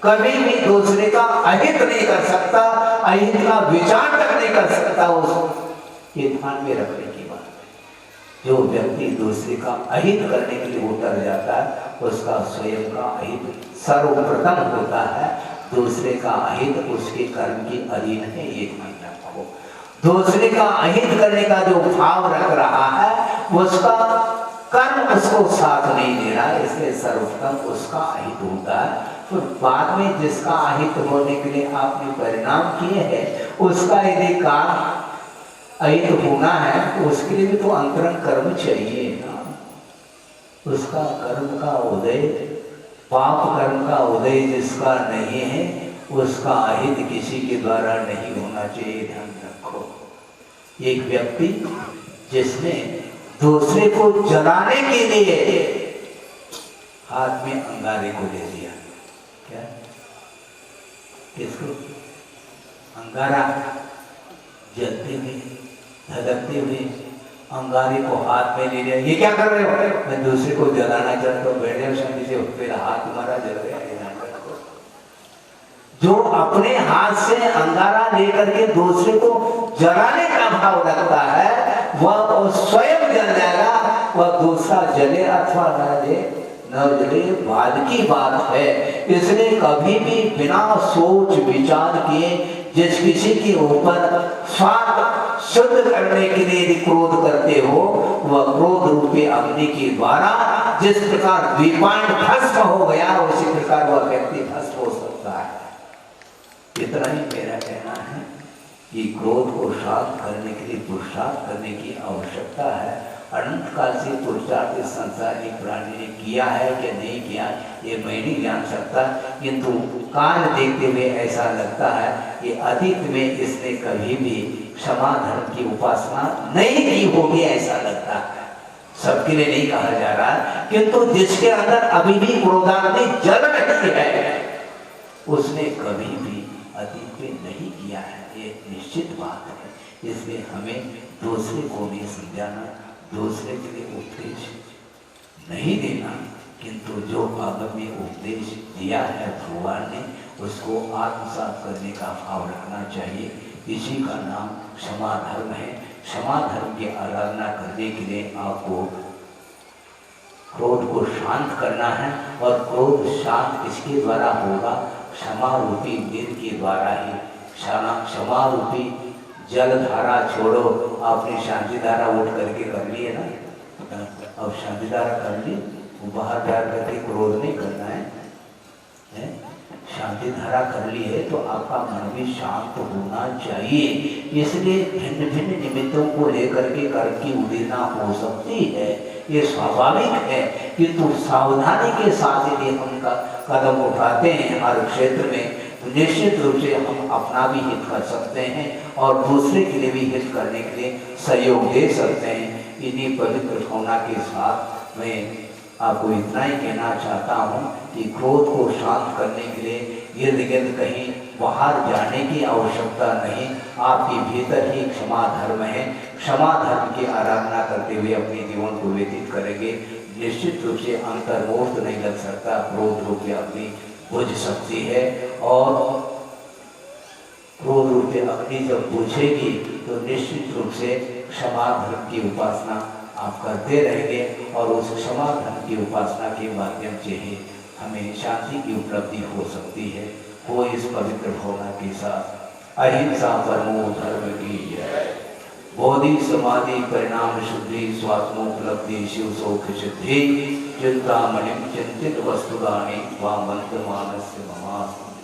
कभी भी दूसरे का अहित नहीं कर सकता, अहित का विचार तक नहीं कर सकता। उसको ये ध्यान में रखने की बात है। जो व्यक्ति दूसरे का अहित करने के लिए उतर जाता है, उसका स्वयं का अहित सर्वप्रथम होता है। दूसरे का अहित उसके कर्म के अधीन है, ये ध्यान रखो। दूसरे का अहित करने का जो भाव रख रहा है, उसका कर्म उसको साथ नहीं दे रहा है, इसलिए सर्वप्रथम उसका अहित होता है। तो बाद में जिसका अहित होने के लिए आपने परिणाम किए हैं, उसका यदि काम अहित होना है तो उसके लिए भी तो अंतरंग कर्म चाहिए ना। उसका कर्म का उदय, पाप कर्म का उदय जिसका नहीं है, उसका अहित किसी के द्वारा नहीं होना चाहिए, ध्यान रखो। एक व्यक्ति जिसने दूसरे को जलाने के लिए हाथ में अंगारे को ले लिया, क्या किसको? अंगारा जलते हुए धधकते हुए अंगारे को हाथ में ले लिया। ये क्या कर रहे हो? मैं दूसरे को जलाना चाहता हूँ। बैठे शांति से, फिर हाथ तुम्हारा जल गया। जो अपने हाथ से अंगारा लेकर के दूसरे को जलाने का भाव रखता है, वह स्वयं जल जाएगा। वह दूसरा जले अथवा न जले बाद की बात है। इसलिए कभी भी बिना सोच विचार किए जिस किसी के ऊपर स्वार्थ शुद्ध करने के लिए क्रोध करते हो, वह क्रोध रूपी अग्नि के द्वारा जिस प्रकार विपांड भस्म हो गया, उसी प्रकार वह व्यक्ति भस्म हो सकता है। इतना ही मेरा कहना है कि क्रोध को शांत करने के लिए पुरुषार्थ करने की आवश्यकता है। अनंत काल से पुरुषार्थ इस संसारिक प्राणी ने किया है कि नहीं किया, ये मैं नहीं जान सकता, किंतु काल देखते हुए ऐसा लगता है कि अतीत में इसने कभी भी क्षमा धर्म की उपासना नहीं की होगी, ऐसा लगता है। सबके लिए नहीं कहा जा रहा, किंतु जिसके अंदर अभी भी क्रोधाग्नि जल रही है, उसने कभी भी अतीत में नहीं किया है, ये निश्चित बात है। इसलिए हमें दूसरे को भी समझाना, दूसरे के लिए उपदेश नहीं देना, किंतु जो आगम में उपदेश दिया है भगवान ने, उसको आत्मसात करने का भाव रखना चाहिए। इसी का नाम क्षमा धर्म है। क्षमा धर्म की आराधना करने के लिए आपको क्रोध को शांत करना है, और क्रोध शांत किसके द्वारा होगा? क्षमा रूपी नीर के द्वारा ही। क्षमा रूपी जल धारा छोड़ो, आपने शांति धारा उठ करके कर लिए ना, अब शांति धारा कर ली, बाहर जा करके क्रोध नहीं करना है, शांति धारा कर ली है तो आपका मन भी शांत होना चाहिए। इसलिए भिन्न भिन्न निमित्तों को लेकर के कर्म की उदीर्णा हो सकती है, ये स्वाभाविक है, किंतु सावधानी के साथ यदि हम कदम उठाते हैं हर क्षेत्र में, तो निश्चित रूप से हम अपना भी हित कर सकते हैं और दूसरे के लिए भी हित करने के लिए सहयोग दे सकते हैं। इन्हीं पवित्र भावना के साथ मैं आपको इतना ही कहना चाहता हूँ कि क्रोध को शांत करने के लिए इर्द गिर्द कहीं बाहर जाने की आवश्यकता नहीं, आपके भीतर ही क्षमा धर्म है। क्षमा धर्म की आराधना करते हुए अपने जीवन को व्यतीत करेंगे, निश्चित रूप से अंतर्मुक्त नहीं लग सकता, क्रोध रूपी अग्नि बुझ सकती है। और क्रोध रूपी अग्नि जब बुझेगी तो निश्चित रूप से क्षमा धर्म की उपासना आप करते रहेंगे और उस क्षमा धर्म की उपासना के माध्यम से ही हमें शांति की उपलब्धि हो सकती है। वो इस पवित्र भावना के साथ अहिंसा परमो धर्म की जय। बोधि समाधि परिणाम शुद्धि स्वात्मोपलब्धि शिव सौख्य सिद्धि चिंतामणि चिंतित वस्तुदानी वा मंत्र मानस्य ममास्तु।